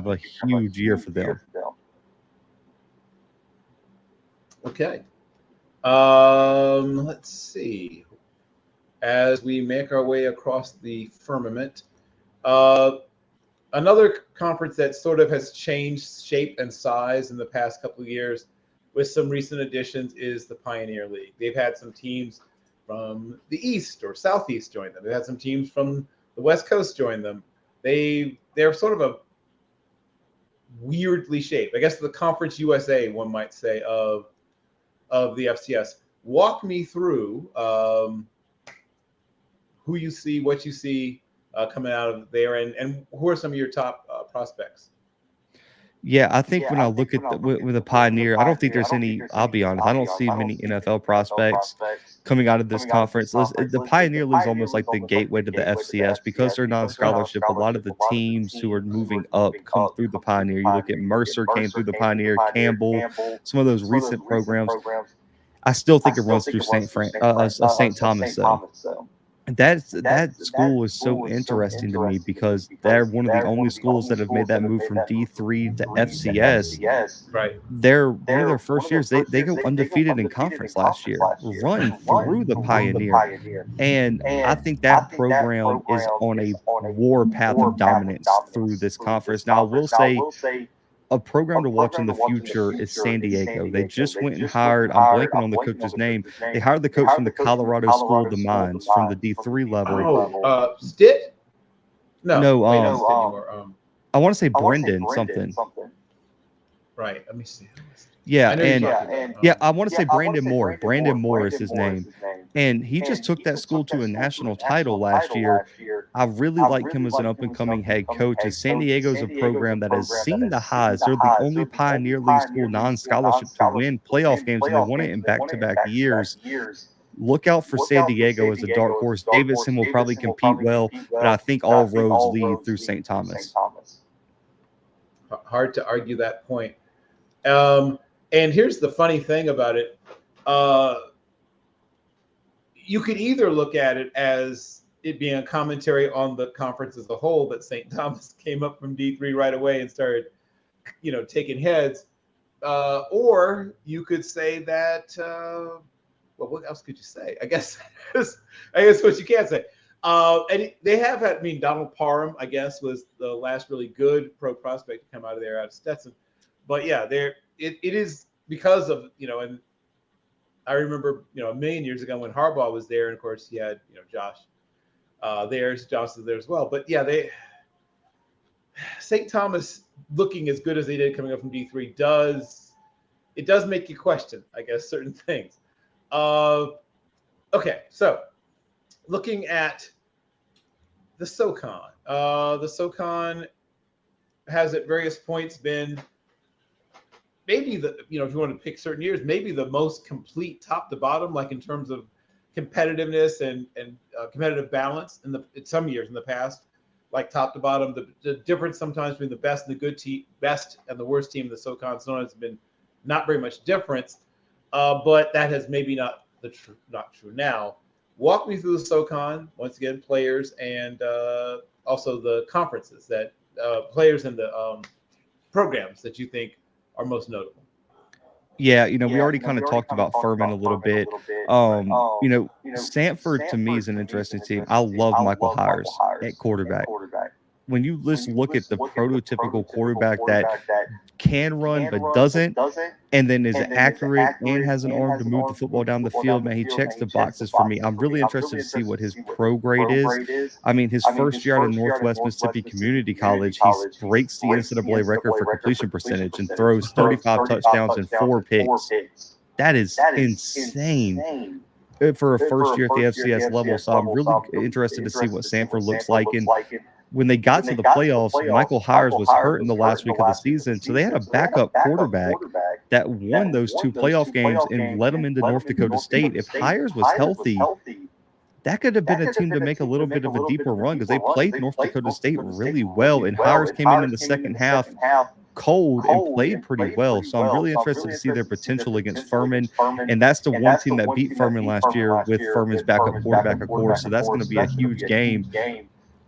have a huge year for them. Okay. Let's see. As we make our way across the firmament, another conference that sort of has changed shape and size in the past couple of years with some recent additions is the Pioneer League. They've had some teams from the East or Southeast join them. They've had some teams from the West Coast join them. They're sort of a weirdly shaped, I guess, the Conference USA, one might say, of the FCS. Walk me through who you see, what you see coming out of there, and who are some of your top prospects? Yeah, I think when I look at with a Pioneer, I don't think there's any. I'll be honest, I don't see many NFL prospects coming out of this conference. The Pioneer League is almost like the gateway to the FCS because they're non-scholarship. A lot of the teams who are moving up come through the Pioneer. You look at Mercer came through the Pioneer, Campbell, some of those recent programs. I still think it runs through St. Thomas though. That school is so interesting to me because they're one of the only schools that have made that move from D3 to FCS. Right. They're one of their first years. They go undefeated in conference last year, run through the Pioneer. And I think that program is on a war path of dominance through this conference. Now, I will say a program to watch in the future is San Diego. They just went and hired, I'm blanking on the coach's name. They hired the coach from the Colorado School of the Mines from the D3 level. Stitt? No, I want to say Brendan something. Right. Let me see. Yeah, I want to say Brandon Moore. Brandon Moore is his name. And he just took that school to a national title last year. I really like him as an up-and-coming head coach. And San Diego's a program that has seen the highs. They're the only Pioneer League school non-scholarship to win playoff games, and they won it in back-to-back years. Look out for San Diego as a dark horse. Davidson will probably compete well, but I think all roads lead through St. Thomas. Hard to argue that point. And here's the funny thing about it. You could either look at it as it being a commentary on the conference as a whole, that St. Thomas came up from D3 right away and started, taking heads. Or you could say that, well, what else could you say? I guess what you can say. And they have had, Donald Parham, I guess, was the last really good pro prospect to come out of there, out of Stetson. But yeah, it is because of, and I remember, a million years ago when Harbaugh was there, and of course he had, Josh Josh is there as well. But yeah, St. Thomas looking as good as they did coming up from D3 does make you question, I guess, certain things. Okay, so looking at the SoCon. The SoCon has at various points been maybe if you want to pick certain years, maybe the most complete top to bottom, like in terms of competitiveness and competitive balance in some years in the past, like top to bottom. The difference sometimes between the best and the good team, best and the worst team in the SoCon sometimes has been not very much difference, but that has maybe not true now. Walk me through the SoCon once again, players and also the conferences that players and the programs that you think are most notable. Yeah, we already kind of talked about Furman a little bit. Sanford to me is an interesting team. I love Michael Hires at quarterback. When you just look at the prototypical quarterback that can run but doesn't, and then is accurate and has an arm to move the football down the field, man, he checks the boxes for me. I'm really interested to see what his pro grade is. His first year out of Northwest Mississippi Community College, he breaks the NCAA record for completion percentage and throws 35 touchdowns and 4 picks. That is insane for a first year at the FCS level. So I'm really interested to see what Sanford looks like. And when they got to the playoffs, Michael Hires was hurt in the last week of the season. So they had a backup quarterback that won those 2 playoff games and led them into North Dakota State. If Hires was healthy, that could have been a team to make a little bit of a deeper run because they played North Dakota State really well. And Hires came in the second half cold and played pretty well. So I'm really interested to see their potential against Furman. And that's the one team that beat Furman last year with Furman's backup quarterback, of course. So that's going to be a huge game.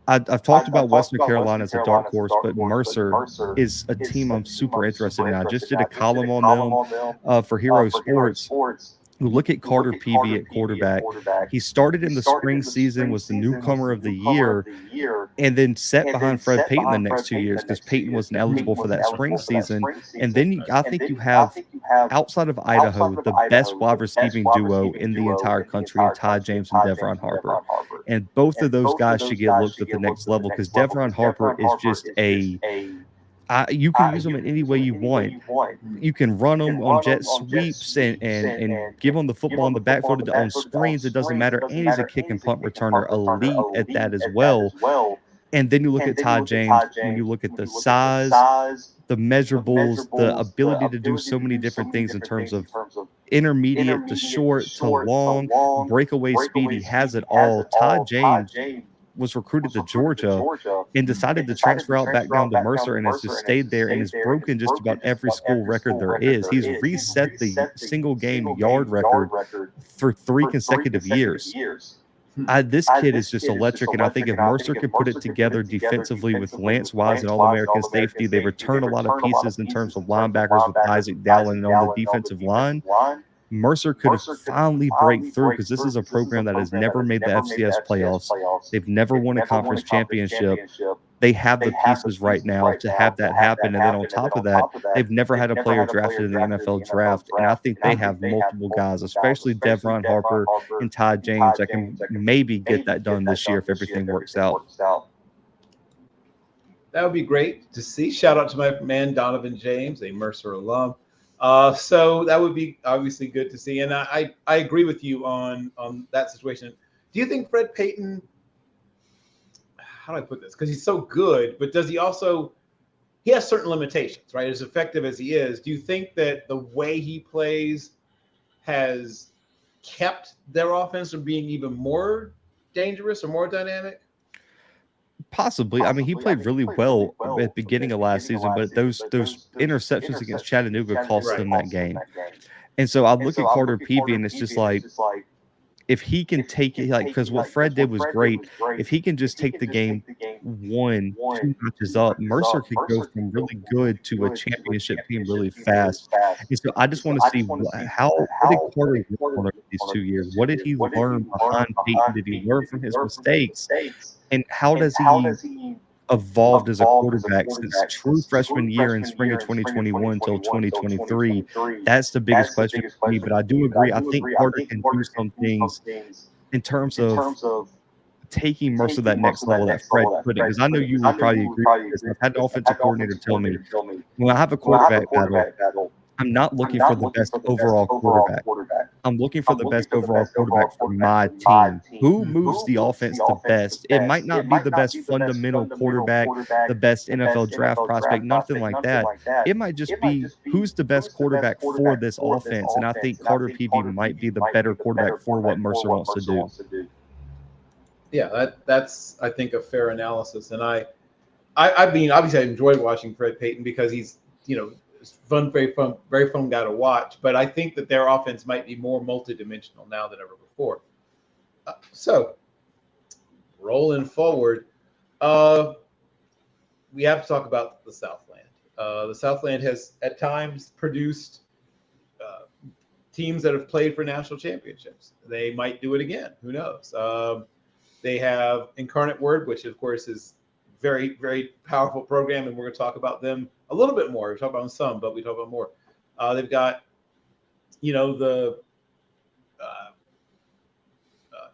I've talked about Western Carolina as a dark horse, but Mercer is a team I'm super interested in. I just did a column on them for Hero Sports. Look at Carter Peavy at quarterback. He started in the spring season, was the newcomer of the year, and then set behind Fred Payton the next 2 years because Payton wasn't eligible for that spring season. And then I think you have, outside of Idaho, the best wide receiving duo in the entire country in Ty James and Devron Harper. And both of those guys should get looked at the next level because Devron Harper is just you can use them in any way you want. You can run them on jet sweeps and give them the football in the backfield on screens. It doesn't matter. And he's a kick and punt returner, elite at that as well. And then you look at Ty James, when you look at the size, the measurables, the ability to do so many different things in terms of intermediate to short to long, breakaway speed. He has it all. Ty James was recruited to Georgia and decided to transfer out back down to Mercer and has just stayed there and has broken just about every school record there is. He's reset the single game yard record for 3 consecutive years. This kid is just electric, and I think if Mercer could put it together defensively with Lance Wise and All-American safety, they return a lot of pieces in terms of linebackers with Isaac Dowling and on the defensive line. Mercer could have finally break through because this is a program that has never made the FCS playoffs. They've never won a conference championship. They have the pieces right now to have that happen. And then on top of that, they've never had a player drafted in the NFL draft. And I think they have multiple guys, especially Devron Harper and Ty James, that can maybe get that done this year if everything works out. That would be great to see. Shout out to my man, Donovan James, a Mercer alum. So that would be obviously good to see. And I agree with you on that situation. Do you think Fred Payton, how do I put this? Because he's so good, but does he also, he has certain limitations, right? As effective as he is, do you think that the way he plays has kept their offense from being even more dangerous or more dynamic? Possibly. I mean, he played really well at the beginning of last season, but those interceptions against Chattanooga cost them that game. And so I look at Carter Peavy, and it's just like, if he can take it, like, because what Fred did was great. If he can just take the game 1-2 notches up, Mercer could go from really good to a championship team really fast. And so I just want to see what did Carter learn over these 2 years? What did he learn behind Peyton? Did he learn from his mistakes? And how does he evolved as a quarterback since true freshman year in spring of 2021 until 2023? That's the biggest question for me. But I do agree. I think Carter can do some things in terms of taking Mercer that next level that Fred put it. Because I know you would probably agree with this. I've had the offensive coordinator tell me when I have a quarterback battle, I'm not looking for the best overall quarterback. I'm looking for the best overall quarterback for my team. Who moves the offense the best? It might not be the best fundamental quarterback, the best NFL draft prospect, nothing like that. It might just be who's the best quarterback for this offense. And I think Carter Peavy might be the better quarterback for what Mercer wants to do. Yeah, that's I think a fair analysis. And I mean, obviously I enjoyed watching Fred Payton because he's, fun, very fun guy to watch. But I think that their offense might be more multidimensional now than ever before. So, rolling forward, we have to talk about the Southland. The Southland has at times produced teams that have played for national championships. They might do it again. Who knows? They have Incarnate Word, which of course is very, very powerful program, and we're going to talk about them a little bit more. We talk about them some, but we talk about more. They've got, the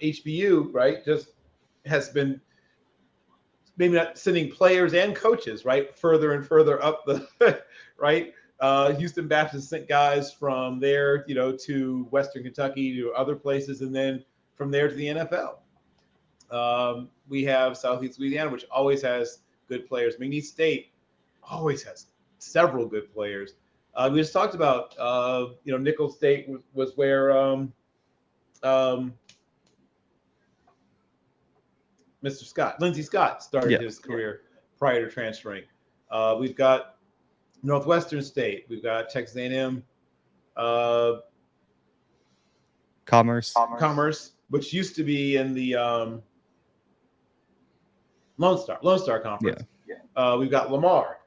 HBU, right? Just has been maybe not sending players and coaches, right, further and further up the right. Houston Baptist sent guys from there, to Western Kentucky, to other places, and then from there to the NFL. We have Southeast Louisiana, which always has good players. McNeese State always has several good players. We just talked about, Nicholls State was where Lindsey Scott started his career prior to transferring. We've got Northwestern State. We've got Texas A&M. Commerce, which used to be in the Lone Star Conference. We've got Lamar.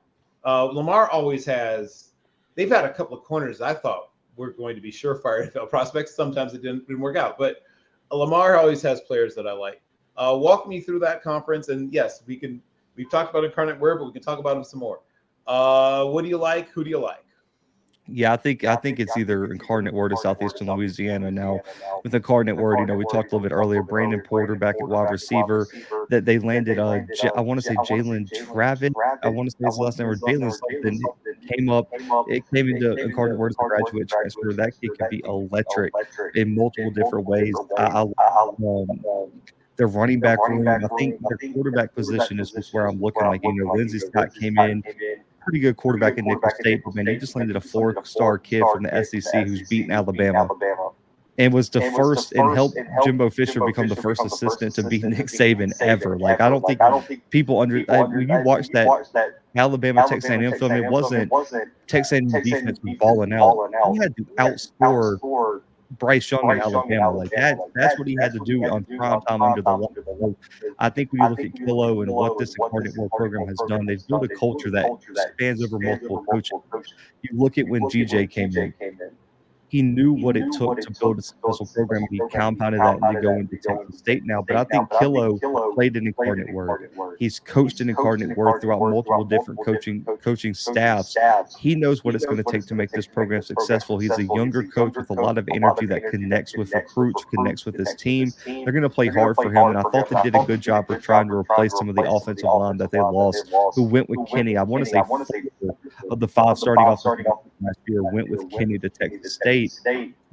Lamar always has. They've had a couple of corners I thought were going to be surefire NFL prospects. Sometimes it didn't work out, but Lamar always has players that I like. Walk me through that conference, and yes, we've talked about Incarnate Word, but we can talk about them some more. What do you like? Who do you like? Yeah, I think it's either Incarnate Word or Southeastern Louisiana now. With Incarnate Word, we talked a little bit earlier. Brandon Porter back at wide receiver. That they landed. I want to say Jalen Travis. I want to say his last name or Jalen something. It came into Incarnate Word as a graduate transfer. That kid could be electric in multiple different ways. Their running back room. I think their quarterback position is where I'm looking. Like, Lindsey Scott came in, pretty good quarterback in Nickel State, but man, you just landed a 4-star kid from the SEC who's beaten Alabama and was the first and helped Jimbo Fisher become the first assistant to beat Nick Saban ever. Like, I don't think people when you watch that Alabama Texas A&M film, it wasn't Texas A&M defense was balling out. He had to outscore Bryce Young in Alabama. Like, that's what he had to do on prime time under the law. So I think when you look at Kilo and what this Incarnate Word program has done, they've built a culture that spans over multiple coaches. You look at when GJ came in, he knew what it took to build a successful program. He compounded that and to go into Texas State now. But I think Kilo played an Incarnate Word. He's coached an Incarnate Word throughout multiple different coaching staffs. He knows what it's going to take to make this program successful. He's a younger coach with a lot of energy that connects with recruits, connects with his team. They're going to play hard for him, and I thought they did a good job of trying to replace some of the offensive line that they lost, who went with Kenny. I want to say 4 of the 5 starting offensive last year went with Kenny to Texas State.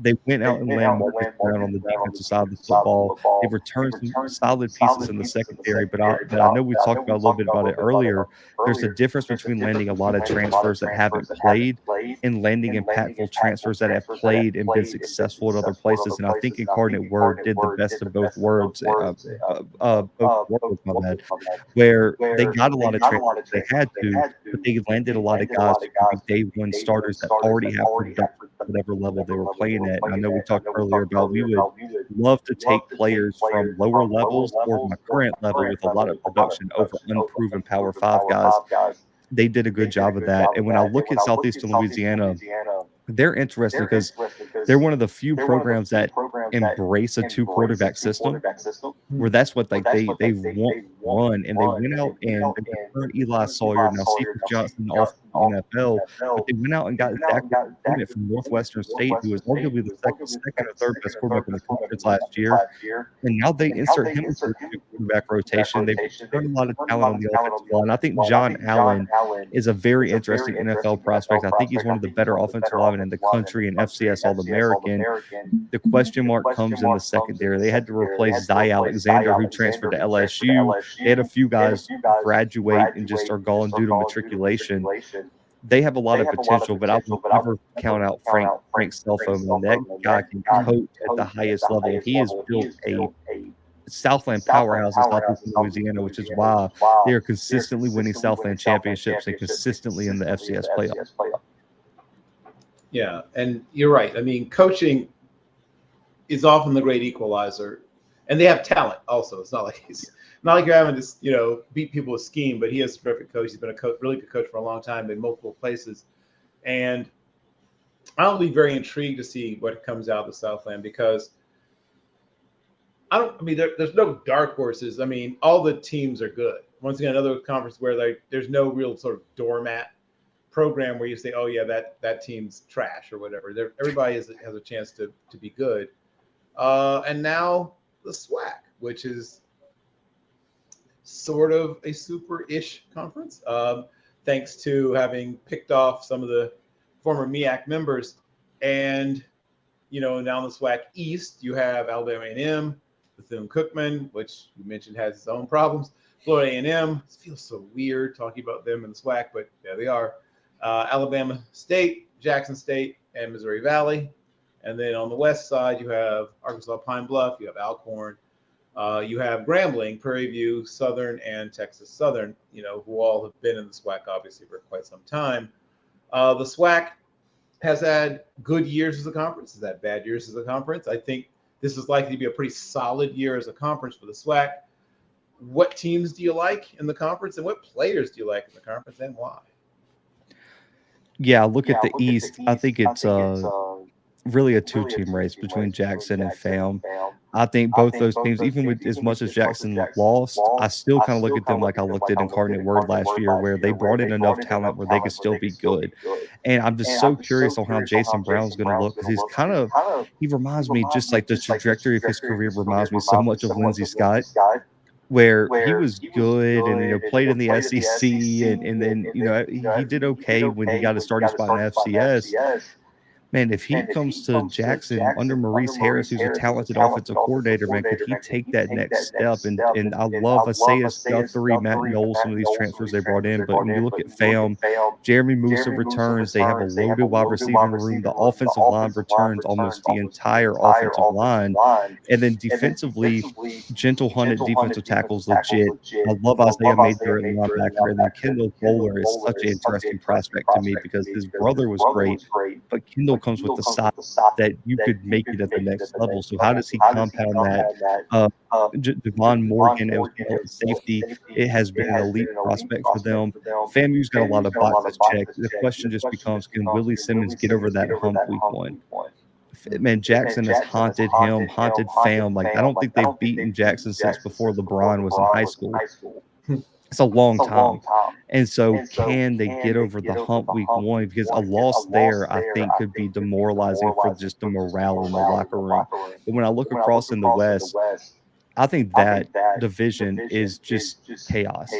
They went out and landed Marcus Brown on the defensive side of the football. They've returned some solid pieces in the secondary, but I know we talked about a little bit about it earlier. There's a difference between landing a lot of transfers that haven't played and landing impactful transfers that have played and been successful at other places. And I think Incarnate Word did the best of both worlds, my bad, where they got a lot of transfers they had to, but they landed a lot of guys who could be day one starters that already have production at whatever level they were playing at. And I know we talked earlier about we would love to take players from lower levels or my current level with a lot of production over unproven Power 5 guys. They did a good job of that. And when I look at Southeastern Louisiana, they're interesting because they're one of the few programs that embrace a 2-quarterback system, where that's what they want run. And they went out and they turned Eli Sawyer, now Cephas Johnson, off the NFL, but they went out and got Zach McKinnell from Northwestern State, who was arguably the second or third best quarterback in the conference last year. And now they insert him into the quarterback rotation. They've turned a lot of talent on the offensive line. I think John Allen is a very interesting NFL prospect. I think he's one of the better offensive linemen in the country, and FCS All-American. The question mark comes in the secondary. They had to replace Zy Alexander, who transferred to LSU. They had a few guys graduate and just are gone due to matriculation. They have a lot of potential, but I will never count out Frank Selfo. That guy can coach at the highest level. He has built a Southland powerhouse in Southeastern Louisiana, which is why they are consistently winning Southland championships and consistently in the FCS playoff. Yeah, and you're right. I mean, coaching is often the great equalizer, and they have talent also. It's not like you're having to beat people with scheme, but he is a terrific coach. He's been a really good coach for a long time in multiple places, and I'll be very intrigued to see what comes out of the Southland, because there's no dark horses. I mean, all the teams are good. Once again, another conference where there's no real sort of doormat program where you say, oh yeah, that team's trash or whatever. Everybody has a chance to be good. And now the SWAC, which is sort of a super-ish conference, thanks to having picked off some of the former MEAC members. And now in the SWAC East, you have Alabama A&M, Bethune-Cookman, which you mentioned has its own problems. Florida A&M, it feels so weird talking about them in the SWAC, but there they are. Alabama State, Jackson State, and Missouri Valley. And then on the west side, you have Arkansas Pine Bluff, you have Alcorn, you have Grambling, Prairie View, Southern, and Texas Southern, who all have been in the SWAC, obviously, for quite some time. The SWAC has had good years as a conference, has had bad years as a conference. I think this is likely to be a pretty solid year as a conference for the SWAC. what teams do you like in the conference, and what players do you like in the conference, and why? Yeah, look at the East. I think it's really a two-team race between Jackson and FAM. I think both those teams, even with as much as Jackson lost, I still kind of look at them like I looked at Incarnate Word last year, where they brought in enough talent where they could still be good. And I'm just so curious on how Jason Brown's going to look, because he reminds me, just like the trajectory of his career reminds me so much of Lindsey Scott, where he was good and played in the SEC, and then he did okay when he got a starting spot in FCS. Man, if he comes to Jackson under Maurice Harris, who's a talented offensive coordinator, man, could he take that next step? And I love Isaiah Guthrie, Matt Knowles, some of these transfers they brought in. But when you look at FAM, Jeremy Musa returns. They have a loaded wide receiving room. The offensive line returns almost the entire offensive line. And then defensively, Gentle Hunt at defensive tackles legit. I love Isaiah Major at linebacker. And then Kendall Bowler is such an interesting prospect to me because his brother was great, but Kendall comes with the size that you could make it at the next level. So how does he compound that? Devon Morgan as well as safety, it has been an elite prospect for them. FAMU's got a lot of boxes checked. The question just becomes, can Willie Simmons get over that hump week one? Man, Jackson has haunted him, haunted FAM. Like, I don't think they've beaten Jackson since before LeBron was in high school. It's a long time. And so can they get over the hump week one? Because a loss there, I think, could be demoralizing for just the morale in the locker room. But when I look across in the West, I think that division is just chaos.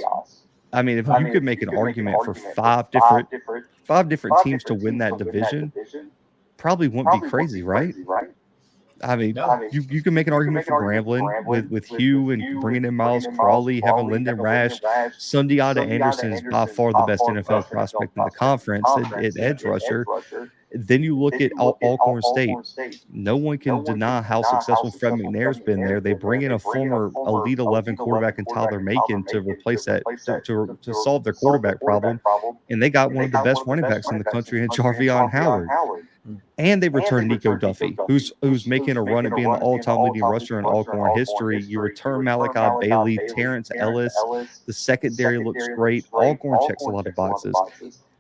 I mean, if you could make an argument for five different teams to win that division, probably wouldn't be crazy, right? I mean, you can make an argument for Grambling with Hugh and bringing in Miles Crawley, having Lyndon Rash. Sundiata Anderson is by far the best NFL prospect in the conference at edge rusher. Then you look at Alcorn State. No one can deny how successful Fred McNair's been there. They bring in a former Elite 11 quarterback in Tyler Macon to replace that, to solve their quarterback problem. And they got one of the best running backs in the country in Jarvion Howard. And they returned Nico Duffy, who's making a run at being the all-time leading rusher in Alcorn history. You return Malachi Bailey, Terrence Ellis. The secondary looks great. Alcorn checks a lot of boxes.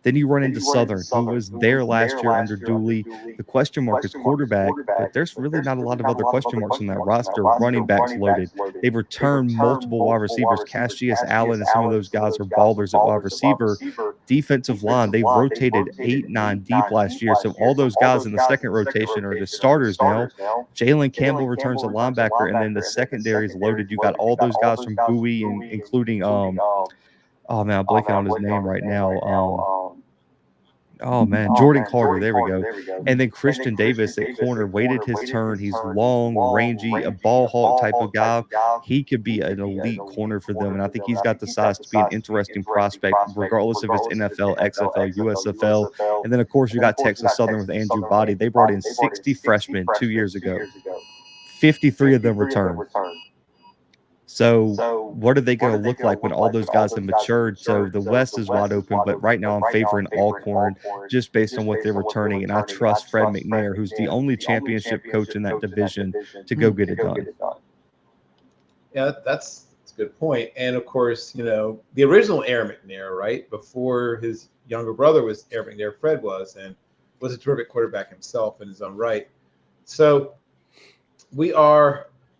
Then you run into Southern, who was there last year under Dooley. The question mark is quarterback, but there's really not a lot of other question marks on that roster. Running backs loaded. They've returned multiple wide receivers. Cassius Allen and some of those guys are ballers at wide receiver. Defensive line, they rotated 8-9 deep last year. So all those guys in the second rotation are just starters now. Jalen Campbell returns a linebacker, and then the secondary is loaded. You got all those guys from Bowie, including oh man, I'm blanking on his name right now. Jordan Carter. There we go. And then Christian Davis at corner waited his turn. He's long, rangy, a ball hawk type of guy. He could be an elite corner for them. And I think he's got the size to be an interesting prospect, regardless if it's NFL, XFL, USFL. And then, of course, you got Texas Southern with Andrew Body. They brought in 60 freshmen 2 years ago. 53 of them returned. So what are they going to look like when all those guys have matured? So the West is wide open, but right now I'm favoring Alcorn just based on what they're returning. And I trust Fred McNair, who's the only championship coach in that division, to go get it done. Yeah, that's a good point. And of course, the original Aaron McNair, right, before his younger brother was Aaron McNair, Fred was a terrific quarterback himself in his own right. So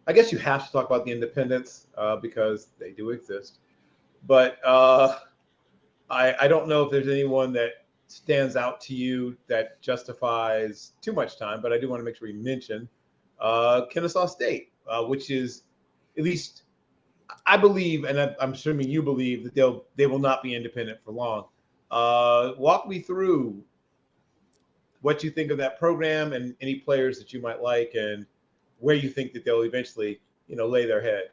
I guess you have to talk about the independents because they do exist. But I don't know if there's anyone that stands out to you that justifies too much time, but I do want to make sure we mention Kennesaw State, which is, at least I believe, and I'm assuming you believe, that they will not be independent for long. Walk me through what you think of that program and any players that you might like, and where you think that they'll eventually, lay their head.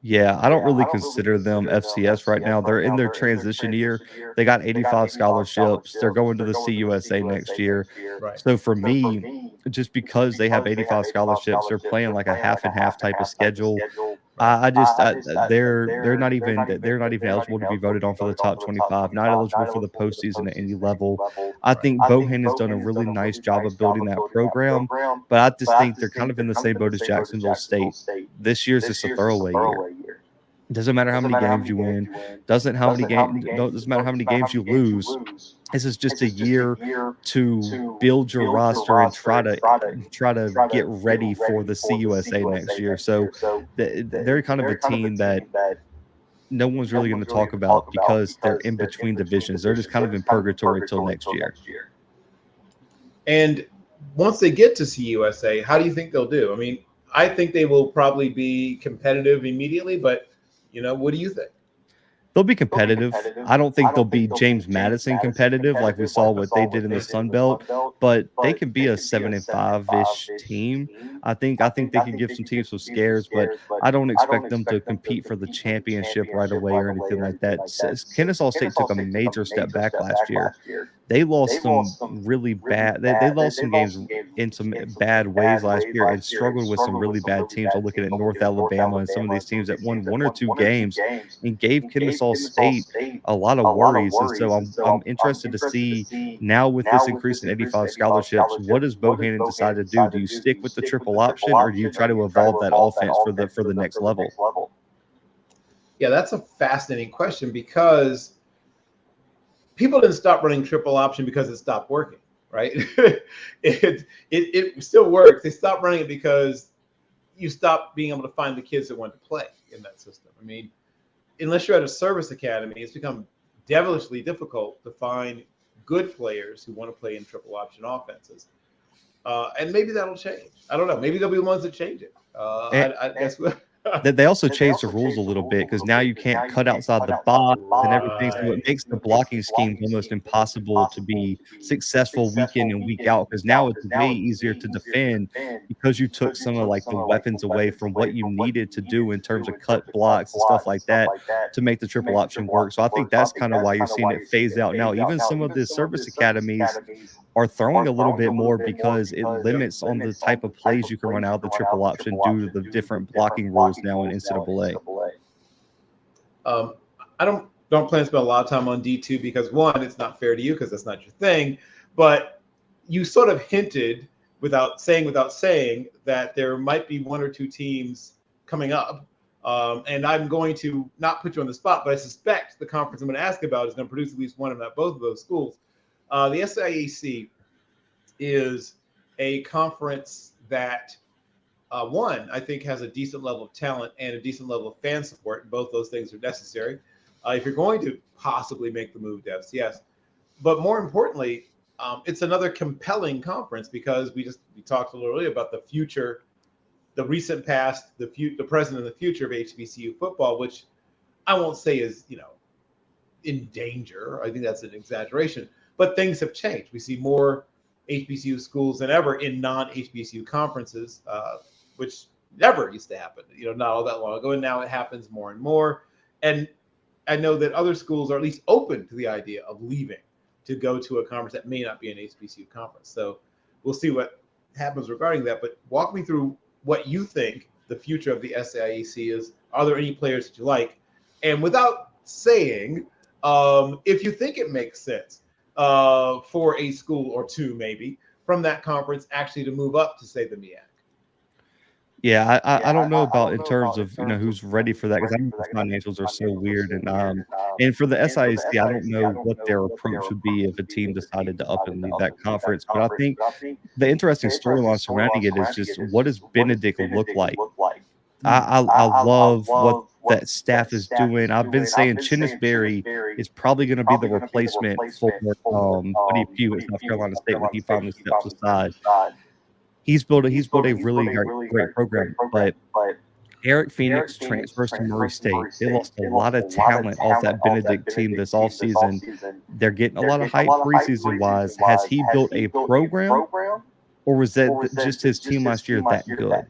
Yeah, I don't really consider them FCS right now. They're in their transition year. They got 85 scholarships. They're going to the CUSA next year. Right. So for me, just because they have 85 scholarships, they're playing like a half and half type of schedule. They're not even eligible to be voted on for the top 25, not eligible for the postseason at any level. I think Bohan has done a really nice job of building that program, but I just think they're kind of in the same boat as Jacksonville State. This year's just a throwaway year. Doesn't matter how many games you win. Doesn't matter how many games you lose. This is just a year to build your roster and try to get ready for the CUSA next year. So they're kind of a team that no one's really going to talk about because they're in between divisions. They're just kind of in purgatory till next year. And once they get to CUSA, how do you think they'll do? I mean, I think they will probably be competitive immediately, but what do you think? They'll be competitive. I don't think they'll be James Madison competitive like we saw what they did in the Sun Belt, but they can be a 7-5-ish team. I think they can give some teams some scares, but I don't expect them to compete for the championship right away or anything like that. Kennesaw State took a major step back last year. They lost some really bad. They lost some games in some bad ways last year and struggled with some really bad teams. I'm looking at North Alabama and some of these teams that won 1 or 2 games and gave Kennesaw State a lot of worries. And so I'm interested to see now with this increase in 85 scholarships, what does Bohannon decide to do? Do you stick with the triple option or do you try to evolve that offense for the next level? Yeah, that's a fascinating question because people didn't stop running triple option because it stopped working, right? it still works. They stopped running it because you stopped being able to find the kids that want to play in that system. I mean, unless you're at a service academy, it's become devilishly difficult to find good players who want to play in triple option offenses. And maybe that'll change. I don't know. Maybe there'll be ones that change it. I guess They also changed the rules a little bit because now you can't cut outside the box and everything. So it makes the blocking schemes almost impossible to be successful week in and week out because now it's way easier to defend because you took some of like the weapons away from what you needed to do in terms of cut blocks and stuff like that to make the triple option work. So I think that's kind of why you're seeing it phase out now. Even some of the service academies are throwing a little bit more because it limits on the type of plays you can run out of the triple option due to the different blocking rules now in NCAA. I don't plan to spend a lot of time on D2 because one, it's not fair to you because that's not your thing, but you sort of hinted without saying that there might be 1 or 2 teams coming up. And I'm going to not put you on the spot, but I suspect the conference I'm going to ask about is going to produce at least one, if not both of those schools. The SIAC is a conference that, one, I think has a decent level of talent and a decent level of fan support. And both those things are necessary if you're going to possibly make the move to FCS. But more importantly, it's another compelling conference because we talked a little earlier about the future, the recent past, the present, and the future of HBCU football, which I won't say is in danger. I think that's an exaggeration. But things have changed. We see more HBCU schools than ever in non-HBCU conferences, which never used to happen, not all that long ago. And now it happens more and more. And I know that other schools are at least open to the idea of leaving to go to a conference that may not be an HBCU conference. So we'll see what happens regarding that. But walk me through what you think the future of the SIAC is. Are there any players that you like? And without saying, if you think it makes sense, for a school or two, maybe from that conference, actually to move up to say the MEAC. Yeah, I don't know about in terms of who's ready for that because I think the financials are so weird and for the SIAC, I don't know what their approach would be if a team decided to up and leave that conference. But I think the interesting storyline surrounding it is just what does Benedict look like? I love what that staff is doing. I've been saying Chinnisberry is probably going to be the replacement for Buddy Pugh at South Carolina State when he finally steps aside. He's built a really great program, but Eric Phoenix transfers to Murray State. They lost a lot of talent off that Benedict team this offseason. They're getting a lot of hype preseason wise. Has he built a program, or was that just his team last year that good?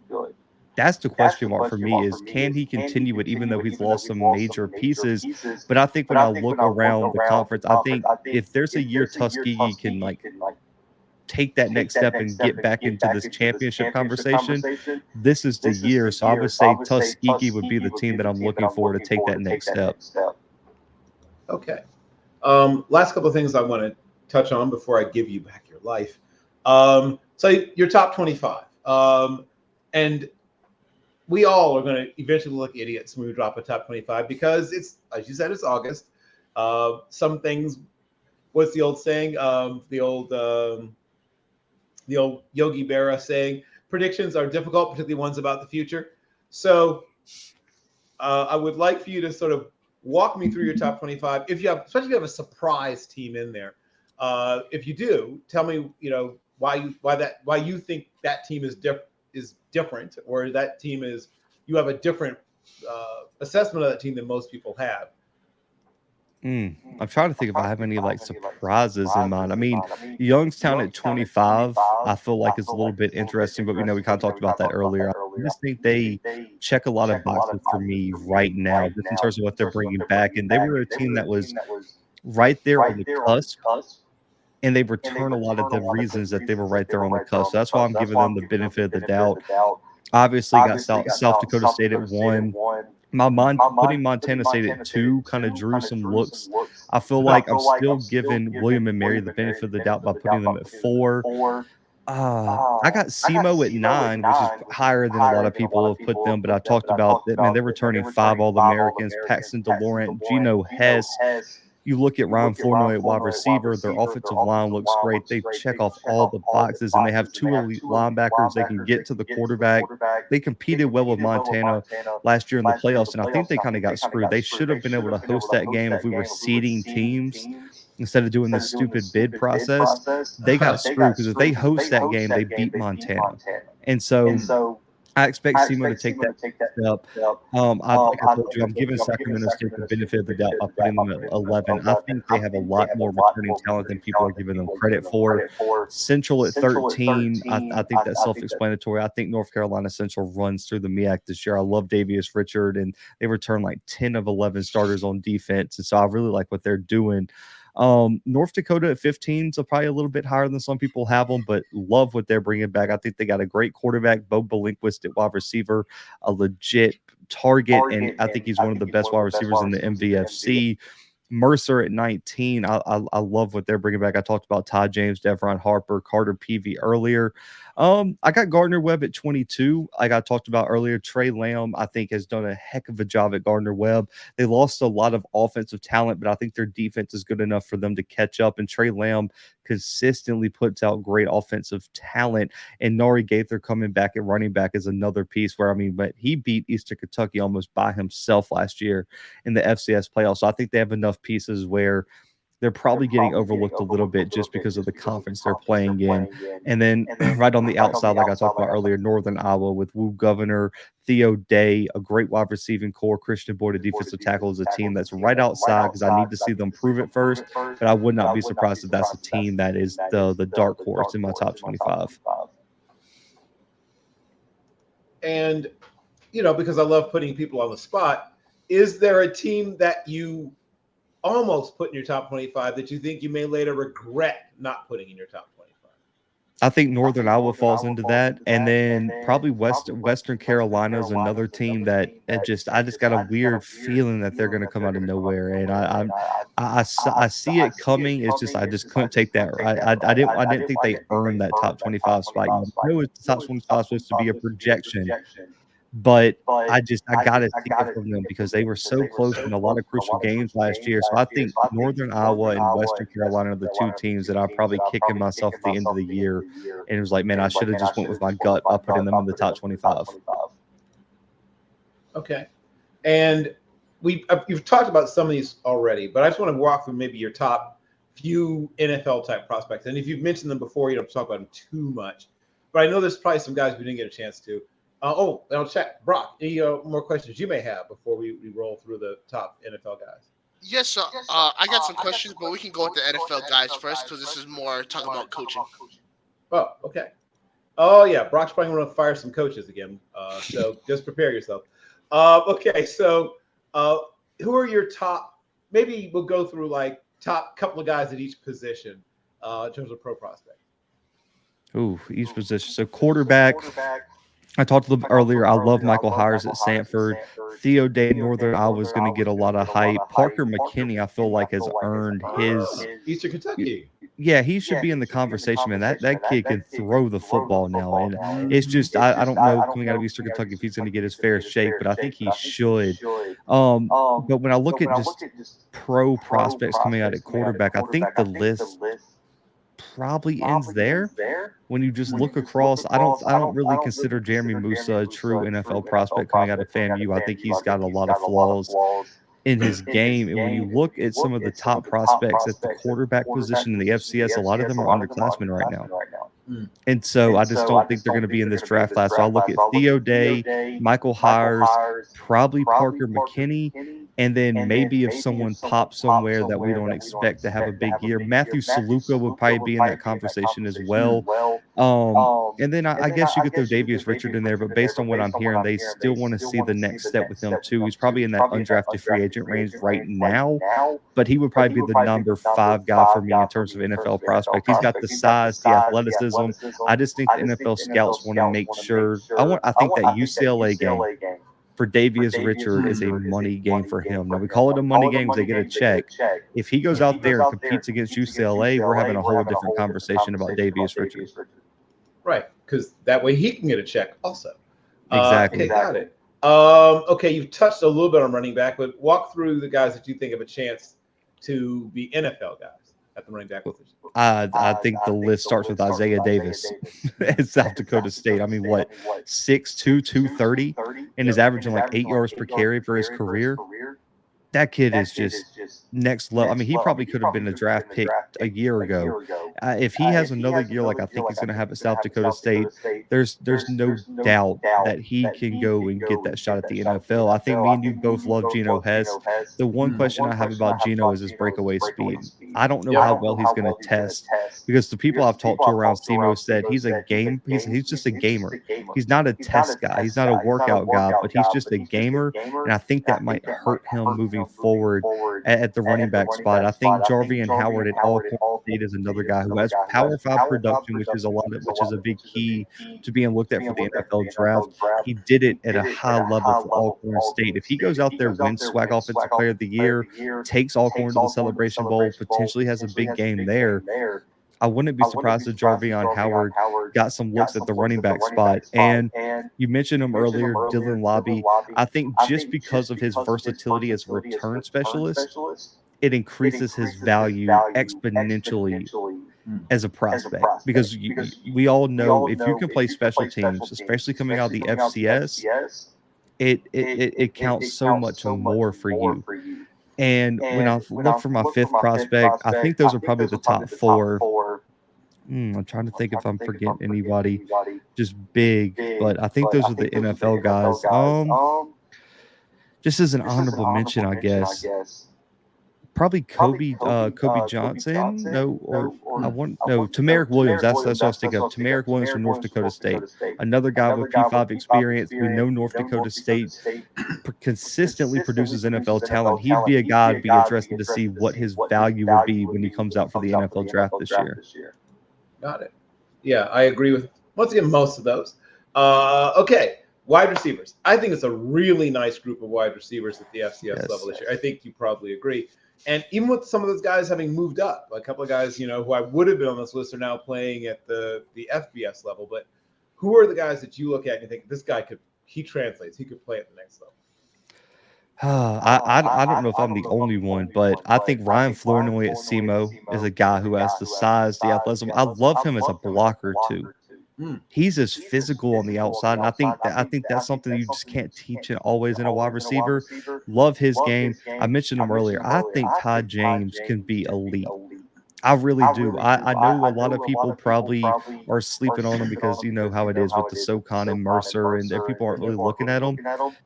That's the question mark for me is can he continue it even though he's lost some major pieces? But I think when I look around the conference, I think if there's a year Tuskegee can take that next step and get back into this championship conversation, this is the year. So I would say Tuskegee would be the team that I'm looking for to take that next step. Okay. Last couple of things I want to touch on before I give you back your life. So your top 25. And we all are going to eventually look idiots when we drop a top 25 because it's, as you said, it's August. Some things, what's the old saying? The old Yogi Berra saying, predictions are difficult, particularly ones about the future. So I would like for you to sort of walk me through your top 25. If you have, especially if you have a surprise team in there. If you do, tell me, why you think that team is different, or that team is, you have a different assessment of that team than most people have. I'm trying to think if I have any like surprises in mind. I mean, Youngstown at 25, I feel like is a little bit interesting, but we kind of talked about that earlier. I just think they check a lot of boxes for me right now, just in terms of what they're bringing back. And they were a team that was right there on the cusp, and they've returned a lot of the reasons that they were right there on the cusp. So that's why I'm giving them the benefit of the doubt. Obviously, got South Dakota State at 1. My mind putting Montana State at 2 kind of drew some looks. I feel like I'm still giving William and Mary the benefit of the doubt by putting them at 4. I got SEMO at 9, which is higher than a lot of people have put them, but I talked about that, man. They're returning 5 All-Americans, Paxton DeLaurent, Geno Hess. You look at Ryan Flournoy at wide receiver, their offensive line looks great. They check off all the boxes, and they have 2 elite linebackers. They can get to the quarterback. They competed well with Montana last year in the playoffs, and I think they kind of got screwed. They should have been able to host that game if we were seeding teams instead of doing this stupid bid process. They got screwed because if they host that game, they beat Montana. And so I expect SEMO to take that step. Like I told you, I'm giving Sacramento State the benefit of the doubt by putting them at 11. I think they have a lot more returning talent than people are giving them credit for. Central at 13, I think that's self-explanatory. I think North Carolina Central runs through the MEAC this year. I love Davius Richard, and they return like 10 of 11 starters on defense, and so I really like what they're doing. North Dakota at 15 is probably a little bit higher than some people have them, but love what they're bringing back. I think they got a great quarterback, Bo Belinquist at wide receiver, a legit target, and I think he's one of the best wide receivers in the MVFC. Mercer at 19. I love what they're bringing back. I talked about Ty James, Devron Harper, Carter Peavy earlier. I got Gardner Webb at 22. Like I talked about earlier, Trey Lamb, I think, has done a heck of a job at Gardner Webb. They lost a lot of offensive talent, but I think their defense is good enough for them to catch up. And Trey Lamb consistently puts out great offensive talent. And Nari Gaither coming back at running back is another piece where, but he beat Eastern Kentucky almost by himself last year in the FCS playoffs. So I think they have enough pieces where they're probably getting overlooked a little bit just because of the conference they're playing in. And then right on the outside, like I talked about earlier, Northern Iowa with Woo Governor, Theo Day, a great wide receiving core, Christian Boyd, a defensive tackle, is a team that's right outside because I need to see them prove it first. But I would not be surprised if that's a team that is the dark horse in my top 25. And, because I love putting people on the spot, is there a team that you almost put in your top 25 that you think you may later regret not putting in your top 25? I think Northern Iowa falls into that, and then probably Western Carolina is another team that I just got a weird feeling that they're going to come out of nowhere, and I see it coming. It's just I just couldn't take that. I didn't think they earned that top 25 spot. The top 25 supposed to be a projection. But I got to take it from them because they were so close in a lot of crucial games last year. So I think Northern Iowa and Western Carolina are the 2 teams that I'm probably kicking myself at the end of the year. And it was like, man, I should have just went with my gut by putting them in the top 25. Okay. And you've talked about some of these already, but I just want to walk through maybe your top few NFL type prospects. And if you've mentioned them before, you don't talk about them too much. But I know there's probably some guys we didn't get a chance to. I'll check. Brock, any more questions you may have before we roll through the top NFL guys? Yes, sir. I got some questions, but we can go with the NFL guys first because this is more talking about coaching. Oh, okay. Oh, yeah. Brock's probably going to fire some coaches again. So just prepare yourself. Okay. So who are your top? Maybe we'll go through like top couple of guys at each position in terms of pro prospect. Ooh, each position. So quarterback. I talked a little bit earlier. I love Michael Hires at Sanford. Theo Day, Northern Iowa is going to get a lot of hype. Parker McKinney, I feel like, has earned his Eastern Kentucky. Yeah, he should be in the conversation, man. That kid can throw the football now, and it's just I don't know coming out of Eastern Kentucky if he's going to get his fair shake, but I think he should. But when I look at just pro prospects coming out at quarterback, I think the list probably ends there. When you just look across, I don't really consider Jeremy Musa a true NFL prospect coming out of FAMU. I think he's got a lot of flaws in his game. And when you look at some of the top prospects at the quarterback position in the FCS, a lot of them are underclassmen right now. And so I just don't think they're going to be in this draft class. So I look at Theo Day, Michael Hires, probably Parker McKinney, and then maybe if someone pops somewhere that we don't expect to have a big year, Matthew Saluka would probably be in that conversation as well. And then I guess you could throw Davius Richard in there, but based on what I'm hearing, they still want to see the next step with him too. He's probably in that undrafted free agent range right now, but he would probably be the number 5 guy for me in terms of NFL prospect. He's got the size, the athleticism. I just think the NFL scouts want to make sure. I think that UCLA game for Davius Richard is a money game for him. Now we call it a money game because they get a check. If he goes out there and competes against UCLA, we're having a whole different conversation about Davius Richard. Right, because that way he can get a check also. Exactly. Okay, got it. Okay, you've touched a little bit on running back, but walk through the guys that you think have a chance to be NFL guys at the running back position. I think the list starts with Isaiah Davis at South Dakota State. I mean, what, 6'2", 230, and is averaging like 8 yards per carry for his career. That kid is just next level. I mean, he probably could have been a draft pick a year ago. If he has another year like I think he's going to have at South Dakota State, there's no doubt that he can go and get that shot at the NFL. I think me and you both love Geno Hess. The one question I have about Geno is his breakaway speed. I don't know how well he's going to test because the people I've talked to around SEMO said he's just a gamer. He's not a test guy. He's not a workout guy, but he's just a gamer. And I think that might hurt him moving forward at the running back spot. I think Jarvian Howard at Alcorn State is another guy who has Power 5 production, which is a big key to being looked at for the NFL draft. He did it at a high level for Alcorn State. If he goes out there, wins SWAC Offensive Player of the Year, takes Alcorn to the Celebration Bowl, potentially has a big game there, I wouldn't be surprised if Jarvion Howard got some looks at the running back spot. And you mentioned him earlier, Dylan Lobby. I think just because of his versatility as a return specialist, it increases his value exponentially as a prospect. Because we all know if you can play special teams, especially coming out of the FCS, it counts so much more for you. And when I look for my 5th prospect, I think those are probably the top 4. I'm trying to think if I'm forgetting anybody just big, but I think those are the NFL guys. Just as an honorable mention, I guess, probably Kobe Johnson. Tamarick Williams. That's what I was thinking of. Tamarick Williams from North Dakota State. Another guy with P5 experience. We know North Dakota State consistently produces NFL talent. He'd be a guy I'd be interested to see what his value would be when he comes out for the NFL draft this year. Got it. Yeah, I agree with, once again, most of those. Okay, wide receivers. I think it's a really nice group of wide receivers at the FCS level this year. I think you probably agree. And even with some of those guys having moved up, a couple of guys, who I would have been on this list are now playing at the FBS level. But who are the guys that you look at and you think this guy he translates, he could play at the next level? I don't know if I'm the only one, but I think Ryan Flournoy at SEMO is a guy who has the size, the athleticism. I love him as a blocker too. He's as physical on the outside, and I think that's something you just can't teach it always in a wide receiver. Love his game. I mentioned him earlier. I think Ty James can be elite. I really do. I know a lot of people probably are sleeping on him because you know how it is with the SoCon and Mercer, and people aren't really looking at him.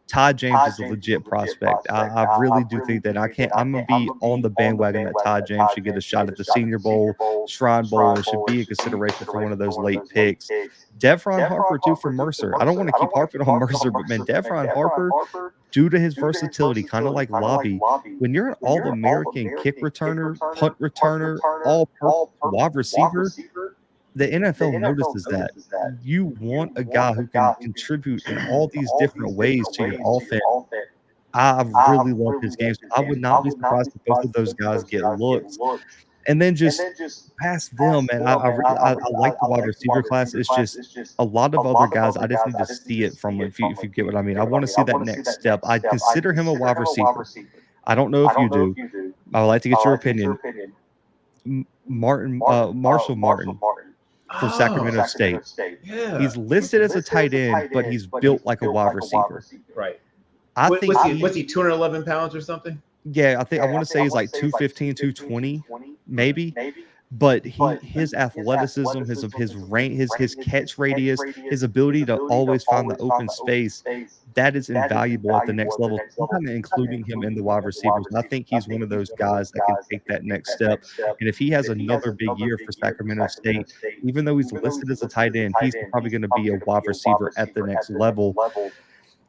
Ty James is a legit prospect. I really do think that I'm gonna be on the bandwagon that Ty James should get a shot at the Senior Bowl, Shrine Bowl, and should be a consideration for one of those late picks. Devron Harper too from Mercer. I don't want to keep harping on Mercer, but man, Devron Harper, due to his versatility, kind of like Lobby, when you're an All-American kick returner, punt returner, all wide receiver, the NFL notices that. You want a guy who can contribute in all these different ways to your offense. I really love his game. I would not be surprised if both of those guys get looks. And then just past them, and I like the wide receiver class. It's just a lot of other guys. I just need to see it from if you get what I mean. I want to see that next step. I'd consider him a wide receiver. I don't know if you do. I would like to get your opinion. Marshall Martin from Sacramento State. Yeah. He's listed as a tight end, but he's built like a wide receiver. Right. I think was he 211 pounds or something? Yeah, I want to say he's like 215, 220, maybe. But his athleticism, his range, his catch radius, his ability to always find the open space, that is invaluable at the next level. I'm kind of including him in the wide receivers. And I think he's one of those guys that can take that next step. And if he has another big year for Sacramento State, even though he's listed as a tight end, he's probably going to be a wide receiver at the next level.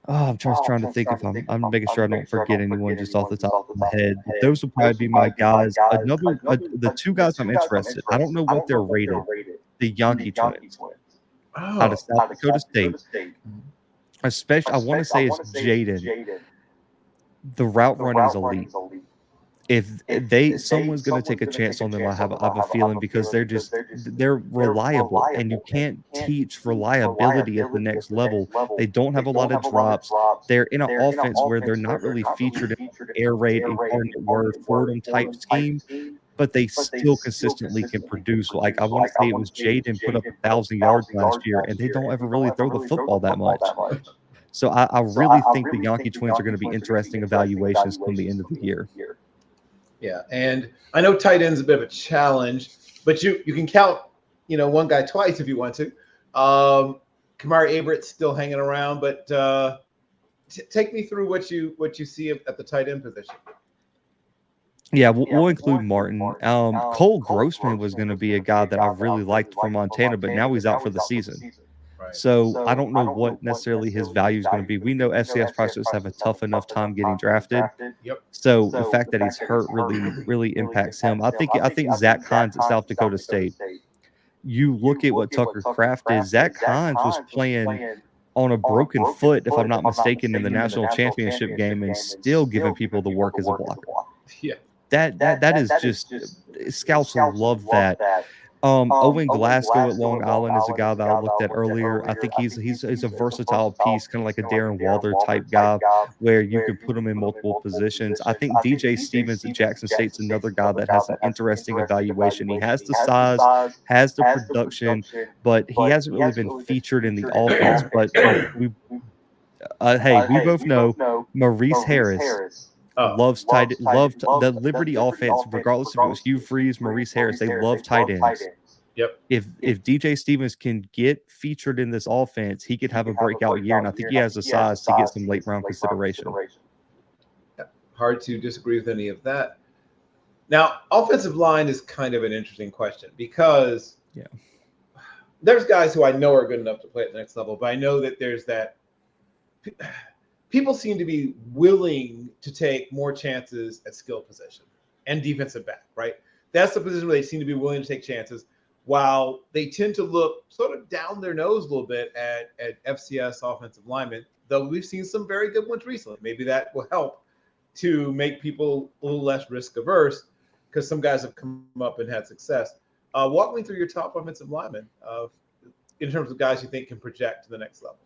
Oh, I'm just trying to think if I'm making sure I don't forget anyone just off the top of my head. But those would probably be my guys. The two guys I'm interested. I don't know what they're rated. The Yankee twins out of South Dakota State. Especially, I want to say it's Jaden. The route running is elite. If someone's going to take a chance on them, I have a feeling, because they're reliable, and you can't teach reliability at the next level. They don't have a lot of drops. They're in an offense where they're not really featured in air raid, incarnate word, Fordham type scheme, but they still consistently can produce. Like, I want to say it was Jaden put up 1,000 yards last year, and they don't ever really throw the football that much. So I really think the Yankee twins are going to be interesting evaluations come the end of the year. Yeah, and I know tight end's a bit of a challenge, but you can count, one guy twice if you want to. Kamari Abrett's still hanging around, but take me through what you see at the tight end position. Yeah, we'll include Martin. Cole Grossman was going to be a guy that I really liked from Montana, but now he's out for the season. So I don't know what necessarily his value is going to be. We know FCS prospects have a tough enough time getting drafted. Yep. So the fact that he's hurt really impacts him. I think Zach Hines at South Dakota State. You look at what Tucker Kraft is. Zach Hines was playing on a broken foot, if I'm not mistaken, in the national championship game, and still giving people the work as a blocker. Yeah. That is just, scouts will love that. Owen Glasgow at Long Island is a guy that I looked at earlier. I think he's a versatile piece, kind of like a Darren Waller type guy, where you could put him in multiple positions. I think DJ Stevens at Jackson State's another guy that has an interesting evaluation. He has the size, has the production, but he hasn't really been featured in the offense. But we both know Maurice Harris. Loved the Liberty offense, regardless if it was Hugh Freeze, Maurice Harris. They love tight ends. Yep. If DJ Stevens can get featured in this offense, he could have a breakout year, and I think he has the size to get some late round consideration. Hard to disagree with any of that. Now, offensive line is kind of an interesting question, because there's guys who I know are good enough to play at the next level, but I know that there's that. People seem to be willing to take more chances at skill position and defensive back, right? That's the position where they seem to be willing to take chances, while they tend to look sort of down their nose a little bit at FCS offensive linemen, though we've seen some very good ones recently. Maybe that will help to make people a little less risk averse, because some guys have come up and had success. Walk me through your top offensive linemen in terms of guys you think can project to the next level.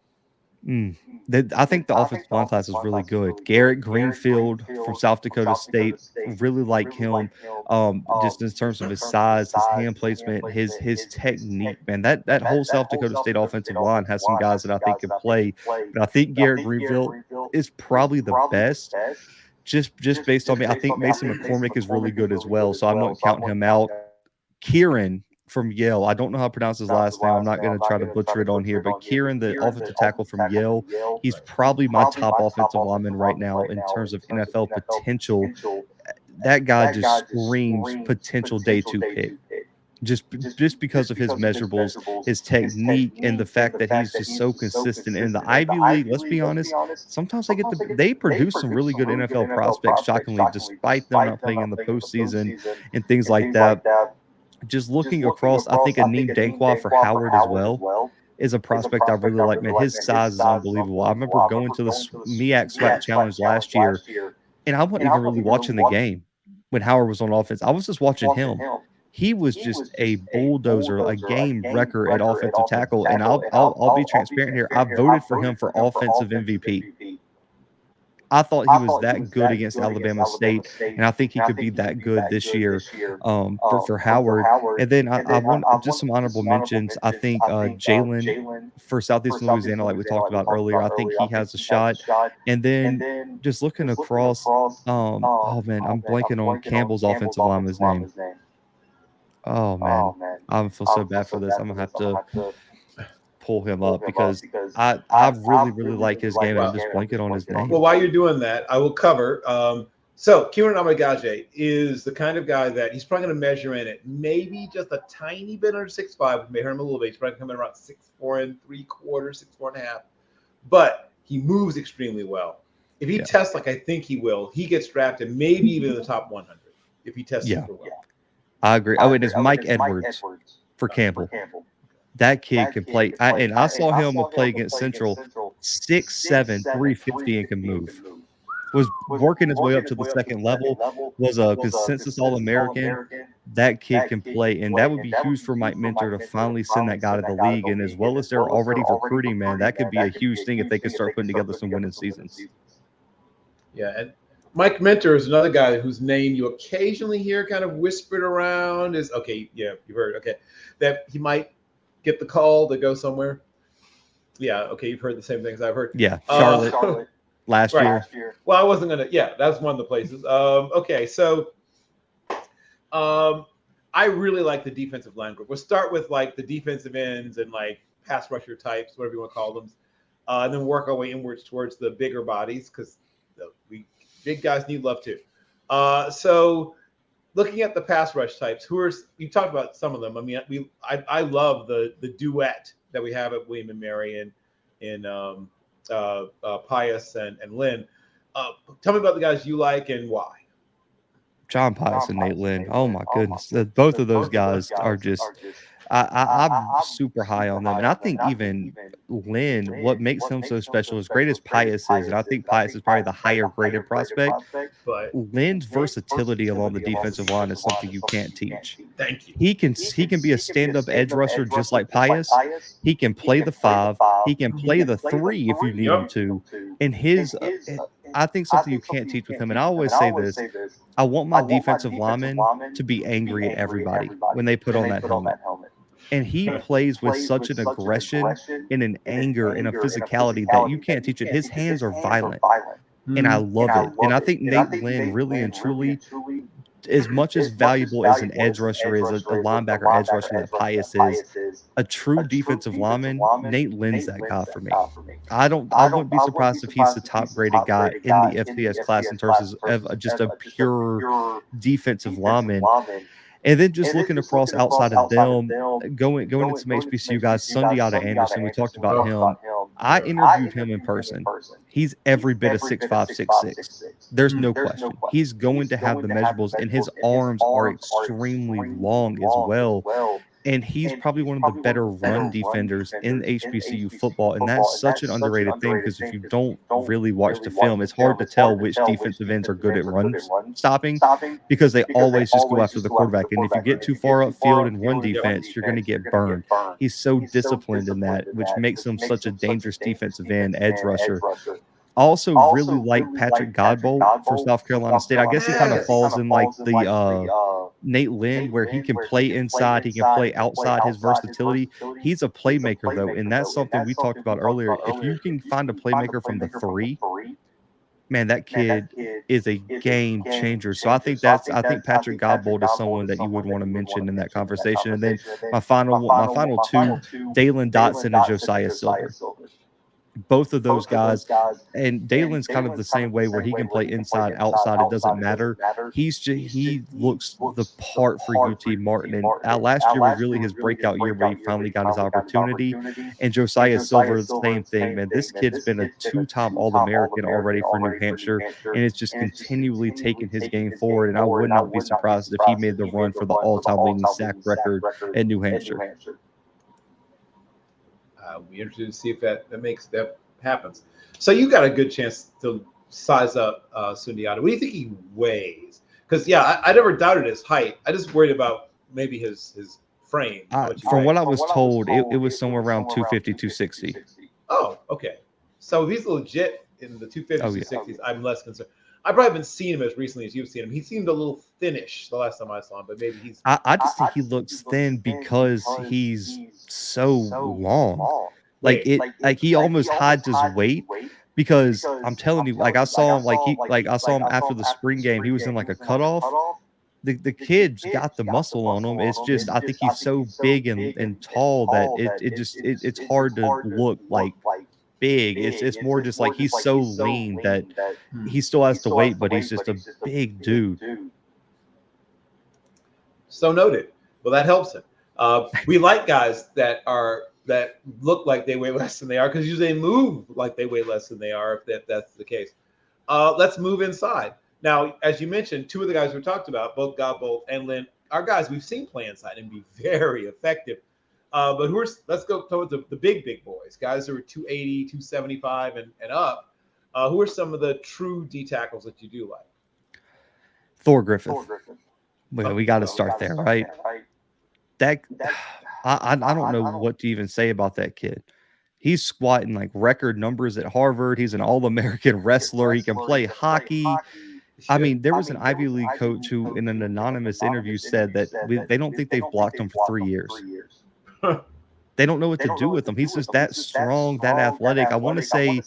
I think the offensive line class is really good. Garrett Greenfield from South Dakota State, really like him. Just in terms of his size, his hand placement, his technique, man. That whole South Dakota State offensive line has some guys that I think can play. But I think Garrett Greenfield is probably the best. Just based on me, I think Mason McCormick is really good as well. So I'm not counting him out. Kieran from Yale. I don't know how to pronounce his last name. I'm not going to try to butcher it on here, but Kieran, the offensive tackle from Yale, he's probably my top offensive lineman right now in terms of NFL potential. That guy just screams potential day 2 pick. Just because of his measurables, his technique, and the fact that he's just so consistent in the Ivy League. Let's be honest, sometimes they produce some really good NFL prospects, shockingly, despite them not playing in the postseason and things like that. Just looking across, I think Aneem Dankwa for Howard as well is a prospect I really like. Man, his size is unbelievable. I remember going to the MEAC SWAC Challenge last year, and I wasn't even really watching the game. when Howard was on offense. I was just watching him. He was just a bulldozer, a game wrecker at offensive tackle. And I'll be transparent here. I voted for him for offensive MVP. I thought he was that good against Alabama State, and I think he could be that good this year for Howard. And then I want just some honorable mentions. I think Jalen for Southeastern Louisiana, like we talked about earlier, I think he has a shot. And then just looking across, oh man, I'm blanking on Campbell's offensive lineman's name. Oh man, I feel so bad for this. I'm gonna have to pull him up because I really like his game, and I'm just blanking on his name. Well, while you're doing that, I will cover. So Kieran Amagaje is the kind of guy that he's probably going to measure in it maybe just a tiny bit under 6'5", measure him a little bit. He's probably coming around 6'4 3/4, 6'4 1/2. But he moves extremely well. If he tests like I think he will, he gets drafted maybe even in the top 100 if he tests super well. I agree. Oh, and it's Mike Edwards for Campbell. That kid can play. I saw him play against Central, 6'7", 350, and can move. Was working his way up to the second level. Was a consensus All-American. That kid can play, and that would be huge for Mike Minter to finally send that guy to the league. And as well as they're already recruiting, man, that could be a huge thing if they could start putting together some winning seasons. Yeah, and Mike Minter is another guy whose name you occasionally hear kind of whispered around. Is okay, yeah, you heard. Okay, that he might get the call to go somewhere. Yeah, okay, you've heard the same things I've heard. Yeah, Charlotte last year. Well, I wasn't gonna. Yeah, that's one of the places. Okay, so I really like the defensive line group. We'll start with like the defensive ends and like pass rusher types, whatever you want to call them, and then work our way inwards towards the bigger bodies because we big guys need love too. So looking at the pass rush types, you talked about some of them. I mean, I love the duet that we have at William and Mary and Pius and Lynn. Tell me about the guys you like and why. John Pius and Nate Lynn. Oh my goodness, both of those guys are just. I'm super high on them, and I think even Lynn, what makes him so special, as great as Pius is, and I think Pius is probably the higher graded prospect, but Lynn's versatility along the defensive line is something you can't teach. Thank you. He can be a stand-up edge rusher just like Pius. He can play the 5. He can play the 3 if you need him to. And I think something you can't teach with him, and I always say this, I want my defensive linemen to be angry at everybody when they put on that helmet. And he plays with such an aggression and an anger and a physicality that you can't teach it. His hands are violent, and I love it. And I think Nate Lynn really and truly, as much as valuable as an edge rusher is, a linebacker edge rusher that Pius is, a true defensive lineman, Nate Lynn's that guy for me. I wouldn't be surprised if he's the top graded guy in the FCS class in terms of just a pure defensive lineman. And then just looking across outside of them, going into some HBCU guys, Sundiata Anderson, we talked about him. I interviewed him in person. He's every bit of 6'5", 6'6". There's no question. He's going to have the measurables, and his arms are extremely long as well. And he's probably one of the better run defenders in HBCU football. And that's such an underrated thing, because if you don't really watch the film, it's hard to tell which defensive ends are good at run stopping, because they always just go after the quarterback. And if you get too far upfield in run defense, you're going to get burned. He's so disciplined in that, which makes him such a dangerous defensive end edge rusher. I also really like Patrick Godbolt for South Carolina State. I guess he kind of falls in like the Nate Lynn, where he can play inside, he can play outside, his versatility. He's a playmaker, though, and that's something we talked about earlier. If you can find a playmaker from the 3, man, that kid is a game changer. So I think Patrick Godbolt is someone that you would want to mention in that conversation. And then my final 2, Dalen Dotson and Josiah Silver. Both of those guys, and Dalen's kind of the same way, where he can play inside, outside. It doesn't matter. He looks the part for UT Martin. And last year was really his breakout year, where he finally got his opportunity. And Josiah Silver, the same thing, man. This kid's been a 2-time All-American already for New Hampshire, and it's just continually taking his game forward. And I would not be surprised if he made the run for the all-time leading sack record at New Hampshire. We'll be interested to see if that happens. So you got a good chance to size up Sundiata. What do you think he weighs? Because I never doubted his height. I just worried about maybe his frame. From what I was told, it was somewhere around 250, 260. Oh, okay. So if he's legit in the 250s, Oh, yeah. 260s, I'm less concerned. I probably haven't seen him as recently as you've seen him. He seemed a little thinnish the last time I saw him, but maybe he's. I just think he looks thin because he's so long. Like he almost hides his weight. Because I'm telling you, like I saw him after the spring game. He was in like a cutoff. The kid's got the muscle on him. It's just I think he's so big and tall that it's hard to look like big. It's more just like he's so lean that he still has to wait, but he's just a big dude. So noted. Well, that helps him. We like guys that look like they weigh less than they are because usually they move like they weigh less than they are if that's the case. Let's move inside. Now, as you mentioned, two of the guys we talked about, both Godbolt and Lynn, are guys we've seen play inside and be very effective. But let's go towards the big boys, guys who are 280, 275 and up. Who are some of the true D tackles that you do like? Thor Griffith. We got to start there, right? That I don't know what to even say about that kid. He's squatting like record numbers at Harvard. He's an All-American wrestler. He can play hockey. I mean, there was an Ivy League coach who, in an anonymous interview, said that they don't think they've blocked him for 3 years. They don't know what to do with him. He's just that strong, that athletic. I want to say,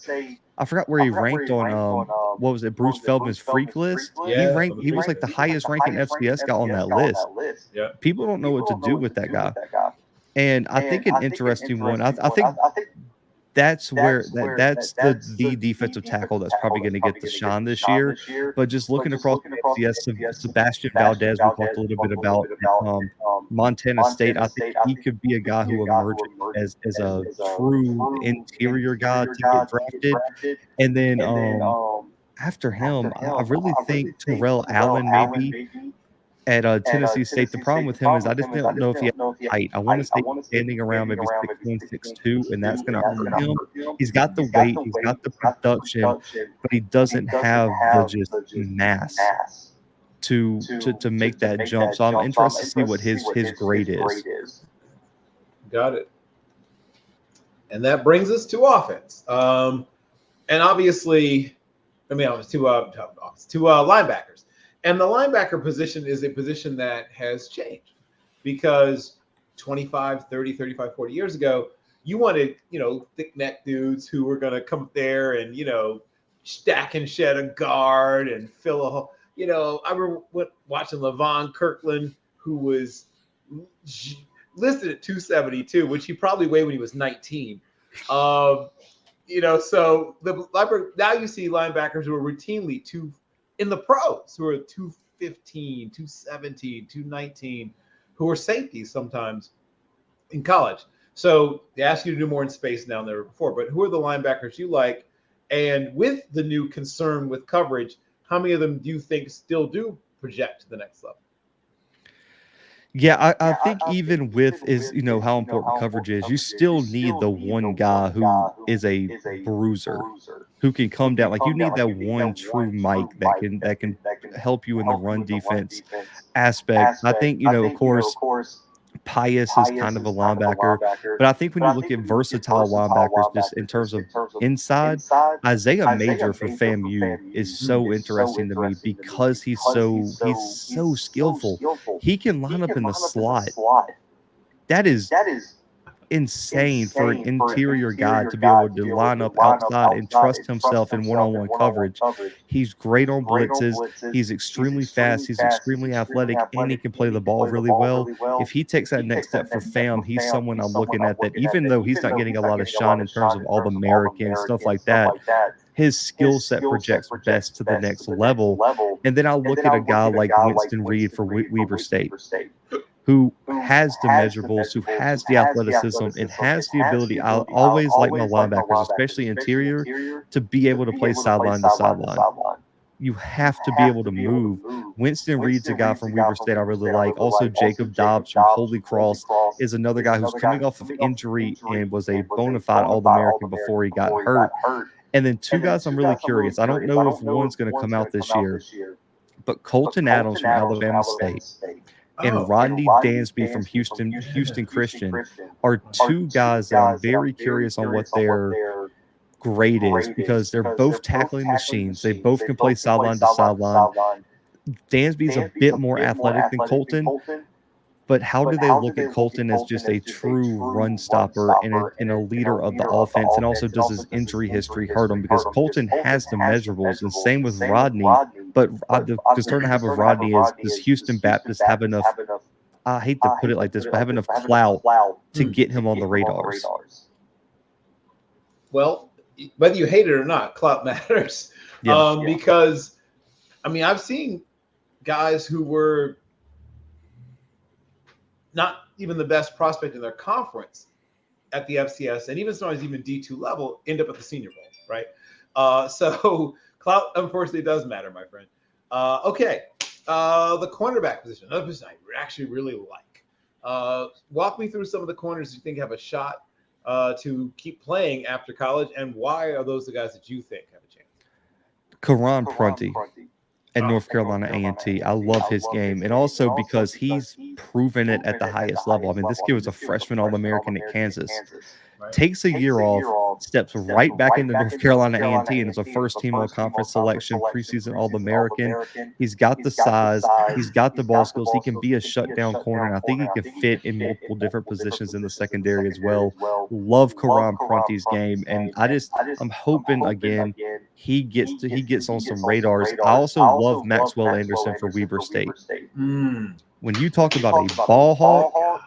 I forgot where he ranked on what was it, Bruce Feldman's freak list. Yeah, He was like the highest ranking FCS guy on that list. Yeah. People don't know what to do with that guy. And I think an interesting one. I think that's where that's the defensive tackle that's probably going to get the shine this year. But just looking across the FCS, Sebastian Valdez, we talked a little bit about Montana State. I think he could be a guy who emerges as a true interior guy to get drafted. And then after him, I really think Terrell Allen maybe at Tennessee State. The problem with him is I just don't know if he has height. I want to say he's standing around maybe 6'1", 6'2", and that's going to hurt him. He's got the weight, he's got the production, but he doesn't have the just mass to make that jump. So I'm interested to see what his grade is. Got it. And that brings us to offense. And obviously, two linebackers. And the linebacker position is a position that has changed because 25, 30, 35, 40 years ago, you wanted, thick neck dudes who were going to come up there and, stack and shed a guard and fill a hole. I remember watching Levon Kirkland, who was listed at 272, which he probably weighed when he was 19. So the linebacker, now you see linebackers who are routinely in the pros who are 215, 217, 219, who are safeties sometimes in college. So they ask you to do more in space now than they were before. But who are the linebackers you like? And with the new concern with coverage, how many of them do you think still do project to the next level? Yeah, I think even with how important coverage is, you still need the one guy who is a bruiser, who can come down. Like you need that one true Mike that can help you in the run defense aspect. I think of course Pius is kind of a linebacker, but I think when you look at versatile linebackers, just in terms of inside, Isaiah Major for FAMU is so interesting to me because he's so skillful. He can line up in the slot. That is insane for an interior guy to be able to line up outside and trust himself in one-on-one coverage. He's great on blitzes. He's extremely fast. He's extremely athletic, and he can play the ball really well. If he takes that next step for FAM, he's someone I'm looking at that even though he's not getting a lot of shine in terms of All-American and stuff like that, his skill set projects best to the next level. And then I'll look at a guy like Winston Reed for Weber State, who has the measurables, who has the athleticism, and has the ability. I always like my linebackers, especially interior, to be able to play sideline to sideline. You have to be able to move. Winston Reed's a guy from Weber State I really like. Also, Jacob Dobbs from Holy Cross is another guy who's coming off of injury and was a bona fide All-American before he got hurt. And then two guys I'm really curious. I don't know if one's going to come out this year, but Colton Adams from Alabama State and Rodney Dansby from Houston Christian are two guys that I'm very curious on what their grade is, because they're both tackling machines. They both can play sideline to sideline. Dansby's a bit more athletic than Colton, but how do they look at Colton as just a true run stopper and a leader of the offense? And also, does his injury history hurt him? Because Colton has the measurables, and same with Rodney. But the concern I have with Rodney is, does Houston Baptist have enough, I hate to put it like this, but have enough clout to get him on the radars? Well, whether you hate it or not, clout matters. Because, I mean, I've seen guys who were not even the best prospect in their conference at the FCS, and even sometimes even D2 level, end up at the Senior Bowl, right? So clout, unfortunately, does matter, my friend. Okay, the cornerback position, another position I actually really like. Walk me through some of the corners you think have a shot to keep playing after college, and why are those the guys that you think have a chance? Karan Prunty at North Carolina A&T. I love his game, and also because he's proven it at the highest level. I mean, this kid was a freshman All-American at Kansas. Takes a year off, steps right back into North Carolina A&T, and is a first-team all-conference selection, preseason All-American. He's got the size, he's got the ball skills. He can be a shutdown corner, and I think he can fit in multiple different positions in the secondary as well. Love Karan Prunty's game, and I'm hoping again he gets on some radars. I also love Maxwell Anderson for Weber State. When you talk about a ball hawk,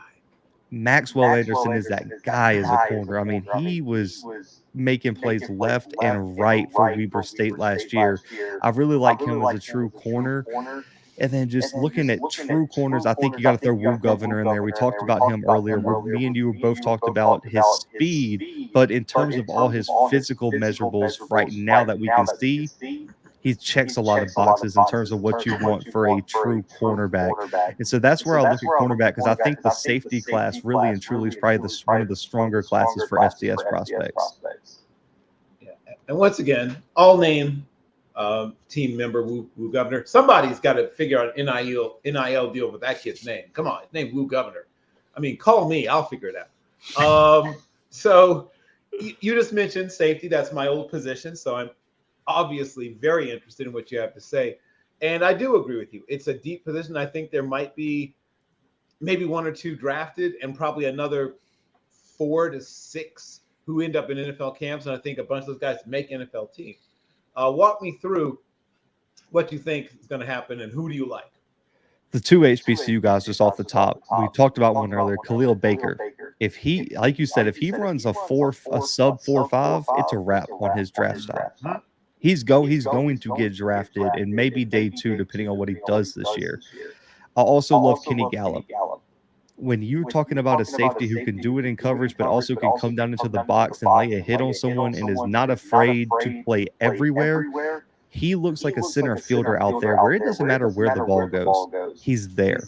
Maxwell Anderson is that guy as a corner. I mean, he was making plays left and right for Weber State last year. I really like him as a true corner. And then just looking at true corners, I think you got to throw Will Governor in there. We talked about him earlier. Me and you both talked about his speed, but in terms of all his physical measurables right now that we can see, he checks a lot of boxes in terms of what you want for a true cornerback. And so that's where I look at cornerback, because I think the safety class really and truly is probably one of the stronger classes for FCS prospects. Yeah. And once again, all name team member Woo Governor. Somebody's got to figure out an NIL deal with that kid's name. Come on, his name Woo Governor. I mean, call me, I'll figure it out. So you just mentioned safety. That's my old position. So I'm obviously very interested in what you have to say. And I do agree with you. It's a deep position. I think there might be maybe one or two drafted and probably another 4 to 6 who end up in NFL camps. And I think a bunch of those guys make NFL teams. Walk me through what you think is going to happen and who do you like? The two HBCU guys just off the top, we talked about one earlier, Khalil Baker. If he, like you said, if he runs a sub 4.5, it's a wrap on his draft stock. He's going to get drafted in maybe day 2, depending on what he does this year. I also love Kenny Gallup. When you're talking about a safety who can do it in coverage, but also can come down into the box and lay a hit on someone and is not afraid to play everywhere, he looks like a center fielder out there where it doesn't matter where the ball goes. He's there.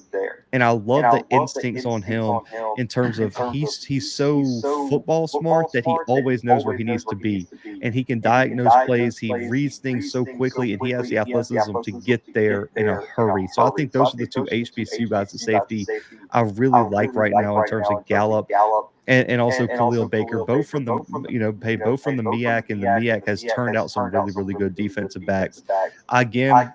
And I love the instincts on him in terms of he's so football smart that he always knows where he needs to be. And he can diagnose plays. He reads things so quickly, and he has the athleticism to get there in a hurry. So I think those are the two HBCU guys at safety I really like right now in terms of Gallup. And also Khalil Baker, both from the MEAC, and the MEAC has turned out some really, really good defensive backs. Again,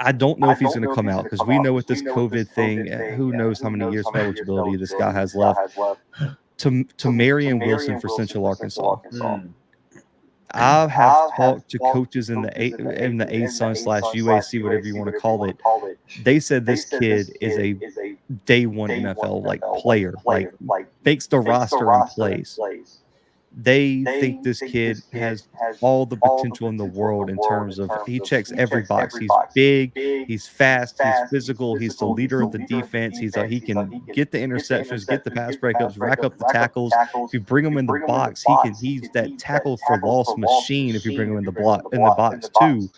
I don't know if he's going to come out, because we know with this COVID thing, who knows how many years of eligibility this guy has left. To Marion Wilson for Central Arkansas. I have talked to coaches in the ASUN/UAC, whatever you want to call it. They said this kid is a day one NFL player, makes the roster and plays. They think this kid has all the potential in the world in terms of he checks every box. He's big, he's fast, he's physical, he's the leader of the defense. He can get the interceptions, get the pass breakups, rack up the tackles. If you bring him in the box, he's that tackle for loss machine. If you bring him in the box too.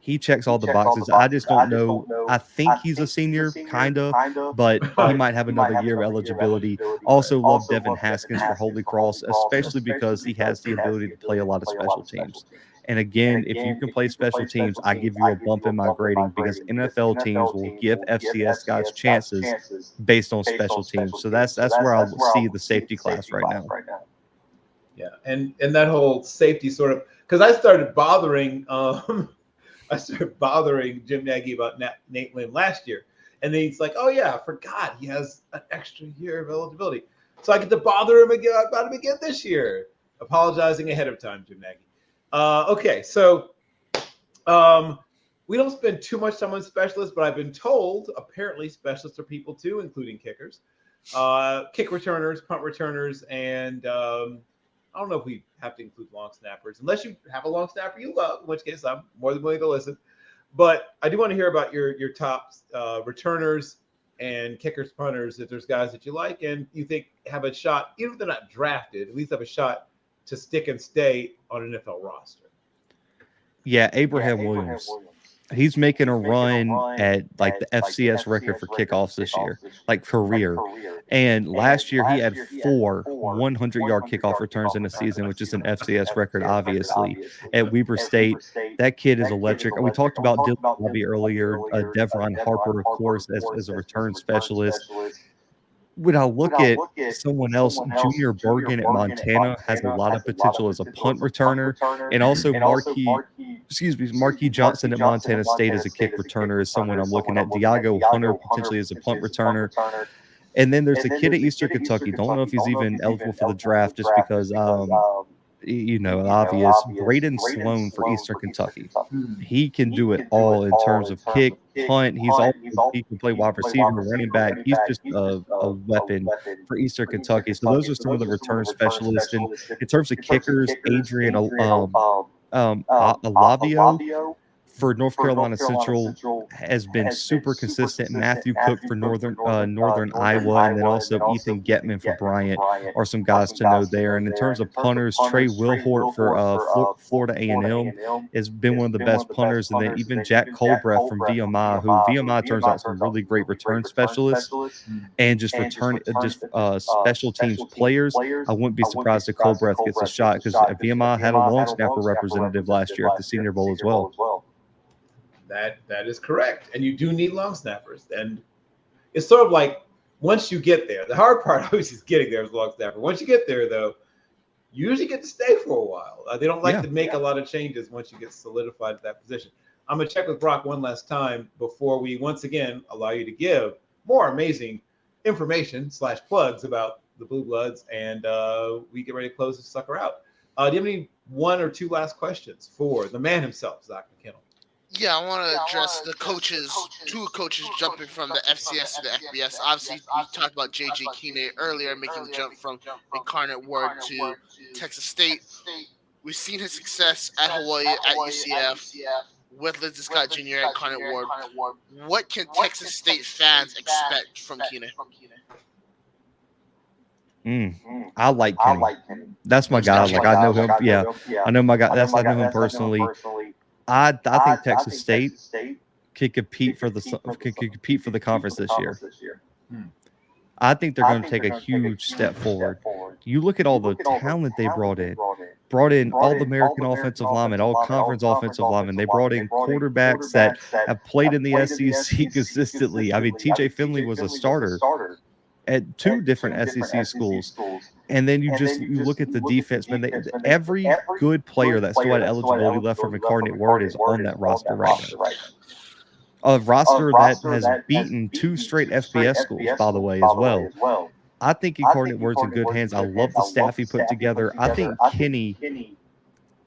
He checks all the boxes. I just don't know. I think he's a senior, kind of, but he might have another year of eligibility. Also love Devin Haskins for Holy Cross, especially because he has the ability to play a lot of special teams. And again, if you can play special teams, I give you a bump in my grading because NFL teams will give FCS guys chances based on special teams. So that's where I'll see the safety class right now. Yeah, and that whole safety sort of, because I started bothering Jim Nagy about Nate Lynn last year, and then he's like, "Oh yeah, I forgot he has an extra year of eligibility," so I get to bother him again about him again this year. Apologizing ahead of time, Jim Nagy. Okay, so we don't spend too much time on specialists, but I've been told apparently specialists are people too, including kickers, kick returners, punt returners, and I don't know if we have to include long snappers, unless you have a long snapper you love, in which case I'm more than willing to listen. But I do want to hear about your top returners and kickers, punters, if there's guys that you like and you think have a shot, even if they're not drafted, at least have a shot to stick and stay on an NFL roster. Yeah, Abraham Williams. He's making a run at like the FCS record for kickoffs this year, like career. And last year he had 4 100-yard kickoff returns in a season, which is an FCS record, obviously, at Weber State. That kid is electric. We talked about Dylan Bobby earlier, Devron Harper, of course, as a return specialist. When I look at someone else, Junior Bergen at Montana has a lot of potential as a punt returner, and also Marquis Johnson at Montana State as a kick returner is someone I'm looking at. Diago Hunter potentially as a punt returner. And then there's a kid at Eastern Kentucky. Don't know if he's even eligible for the draft just because obvious. Braden Sloan for Eastern Kentucky. He can do it all in terms of kick, punt. He can play wide receiver, running back. He's just a weapon for Eastern Kentucky. So those are some of the return specialists. And in terms of kickers, Adrian Alavio for North Carolina Central has been super consistent. Matthew Cook for Northern Iowa, and then also Ethan Getman for Bryant are some guys to know there. And in terms of punters, Trey Wilhort for Florida A&M has been one of the best punters, and then even Jack Colbreth from VMI, who VMI turns out some really great return specialists and just special teams players. I wouldn't be surprised if Colbreth gets a shot because VMI had a long snapper representative last year at the Senior Bowl as well. That is correct. And you do need long snappers. And it's sort of like once you get there, the hard part obviously is getting there as a long snapper. Once you get there, though, you usually get to stay for a while. They don't like to make a lot of changes once you get solidified at that position. I'm going to check with Brock one last time before we once again allow you to give more amazing information / plugs about the Blue Bloods, and we get ready to close this sucker out. Do you have any 1 or 2 last questions for the man himself, Zach McKinnell? Yeah, I want to address the coaches, 2 coaches jumping from the FCS to the FBS. Obviously, we talked about J.J. Keeney earlier, making the jump from Incarnate Word to Texas State. We've seen his success at Hawaii, at UCF, with Lindsey Scott Jr. at Incarnate Word. What can Texas State fans expect from Keeney? I like Kenny. That's my guy. Like I know him. Yeah, I know my guy. I know him personally. I think Texas State could compete for the conference this year. I think they're going to take a huge step forward. You look at all the talent they brought in all the American offensive linemen, all conference offensive linemen. They brought in quarterbacks that have played in the SEC consistently. I mean, TJ Finley was a starter at 2 different SEC schools. And then you look at the defense, man. Every good player that still had eligibility left from Incarnate Word is on that roster right now. A roster that has beaten 2 straight FBS schools, by the way, as well. I think Incarnate Word's in good hands. I love the staff he put together. I think Kenny,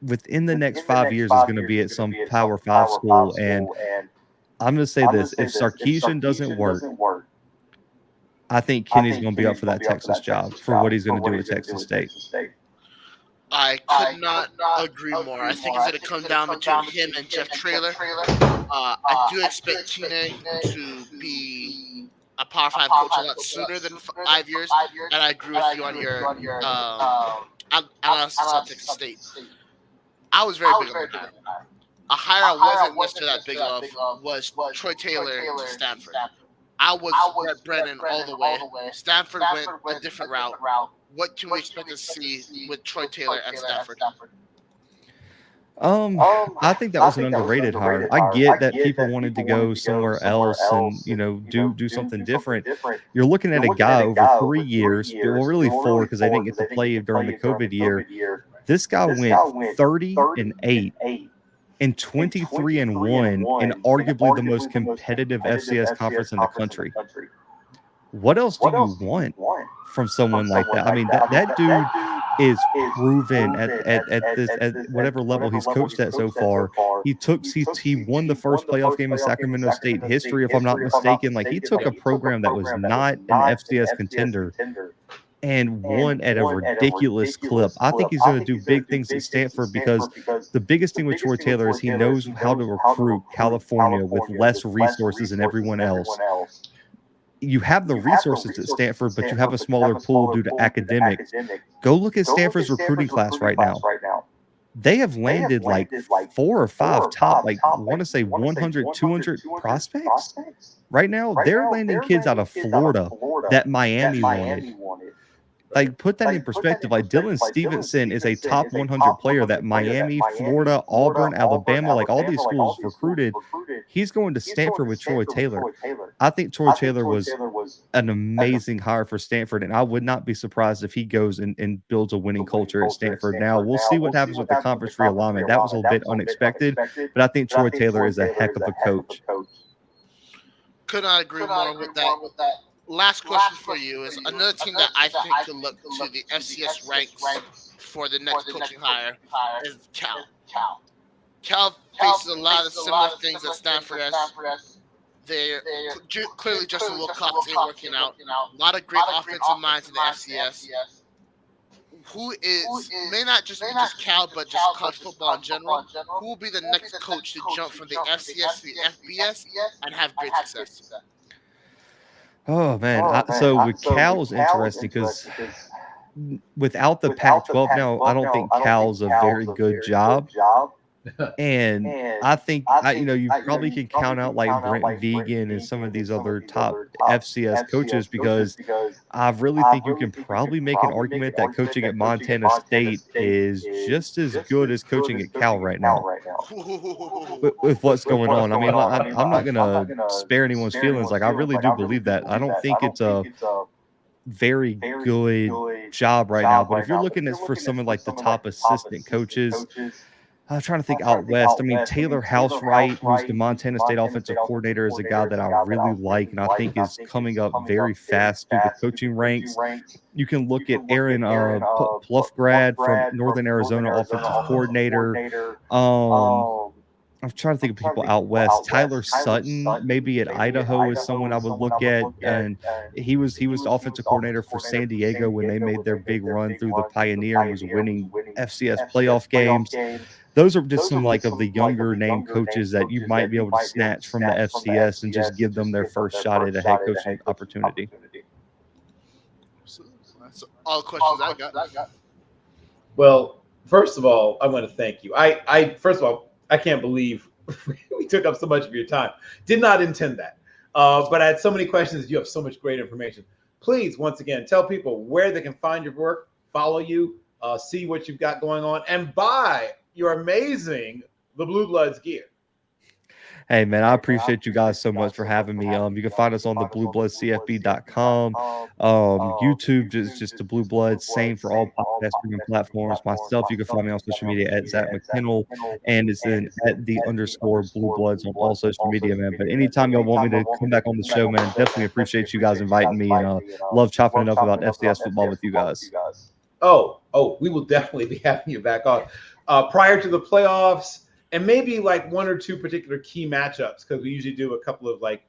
within the next 5 years, is going to be at some Power 5 school. And I'm going to say this: if Sarkisian doesn't work, I think Kenny's going to be up for that Texas job for what he's going to do at Texas State. I could not agree more. I think it's going to come down between him and Jeff Traylor. I do expect Kenny to be a Power 5 coach a lot sooner than 5 years, and I agree with you on your analysis on Texas State. I was very big on that. A hire I wasn't necessarily that big of was Troy Taylor to Stanford. I was Brett Brennan all the way. Stanford went a different route. What can we expect to see with Troy Taylor at Stanford? I think that was an underrated hire. I get that people wanted to go somewhere else and do something different. You're looking at a guy over 3 years, well, really four because they didn't get to play during the COVID year. This guy went 30-8 and 23-1 in arguably the most competitive FCS conference in the country. What else do you want from someone like that? I mean, that dude is proven at whatever level he's coached at so far. He won the first playoff game in Sacramento State history, if I'm not mistaken. Like, he took a program that was not an FCS contender and won at a ridiculous clip. I think he's going to do big things at Stanford because the biggest thing with Troy Taylor is he knows how to recruit California with less resources than everyone else. You have the resources at Stanford, but you have a smaller pool due to academics. Go look at Stanford's recruiting class right now. They have landed like 4 or 5 top, like, I want to say 100, 200 prospects. Right now, they're landing kids out of Florida that Miami wanted. Like, put that in perspective. Like, Dylan Stevenson is a top 100 player that Miami, Florida, Auburn, Alabama, like all these schools recruited. He's going to Stanford with Troy Taylor. I think Troy Taylor was an amazing hire for Stanford, and I would not be surprised if he goes and builds a winning culture at Stanford. Now, we'll see what happens with the conference realignment. That was a bit unexpected, but I think Troy Taylor is a heck of a coach. Could not agree more with that. Last question for you is another team that I think could look to the FCS ranks for the next coaching hire is Cal. Cal faces a lot of similar things that Stanford has. They're clearly Justin Wilcox ain't working out. A lot of great offensive minds in the FCS. Who may not just be just Cal, but just college football in general. Who will be the next coach to jump from the FCS to the FBS and have great success? Oh, man. So with Cal's interesting because without the Pac-12 now, I don't think Cal's a very good job. And I think you probably can count out like Brent Vegan and some of these other top FCS coaches because I really think you can probably make an argument that coaching at Montana State is just as good as coaching at Cal right now with what's going on. I mean, I'm not going to spare anyone's feelings. Like, I really do believe that. I don't think it's a very good job right now. But if you're looking at for some of like the top assistant coaches, I'm trying to think out west. I mean, Taylor Housewright, who's the Montana State offensive coordinator, is a guy that I really like and I think is coming up very fast through the coaching ranks. You can look at Aaron Pluffgrad from Northern Arizona, offensive coordinator. I'm trying to think of people out west. Tyler Sutton, maybe at Idaho, is someone I would look at, and he was the offensive coordinator for San Diego when they made their big run through the Pioneer and was winning FCS playoff games. Those are just some like of the younger name coaches that you might be able to snatch from the FCS and just give them their first shot at a head coaching opportunity. That's all the questions I got. Well, first of all, I want to thank you. First of all, I can't believe we took up so much of your time. Did not intend that. But I had so many questions. You have so much great information. Please, once again, tell people where they can find your work, follow you, see what you've got going on, and buy your amazing The Bluebloods gear. Hey, man, I appreciate you guys so much for having me. You can find us on the bluebloodscfb.com. YouTube is just the Blue Bloods, same for all podcast streaming platforms. Myself, you can find me on social media at Zach McKinnell, and it's in at _Blue Bloods on all social media, man. But anytime y'all want me to come back on the show, man, definitely appreciate you guys inviting me, and love chopping it up about FCS football with you guys. Oh, we will definitely be having you back on prior to the playoffs. And maybe like one or two particular key matchups, because we usually do a couple of like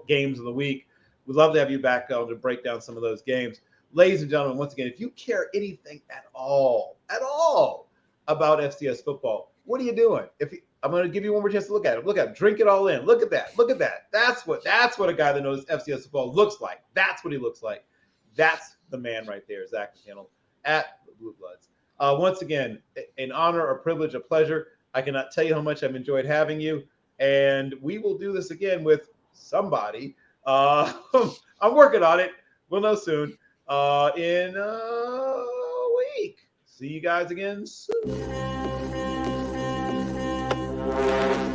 games of the week. We'd love to have you back on to break down some of those games. Ladies and gentlemen, once again, if you care anything at all about FCS football, what are you doing? I'm going to give you one more chance to look at it. Look at it. Drink it all in. Look at that. That's what a guy that knows FCS football looks like. That's what he looks like. That's the man right there, Zach McKinnell at the Blue Bloods. Once again, an honor, a privilege, a pleasure. I cannot tell you how much I've enjoyed having you, and we will do this again with somebody. I'm working on it. We'll know soon. In a week. See you guys again soon. Bye.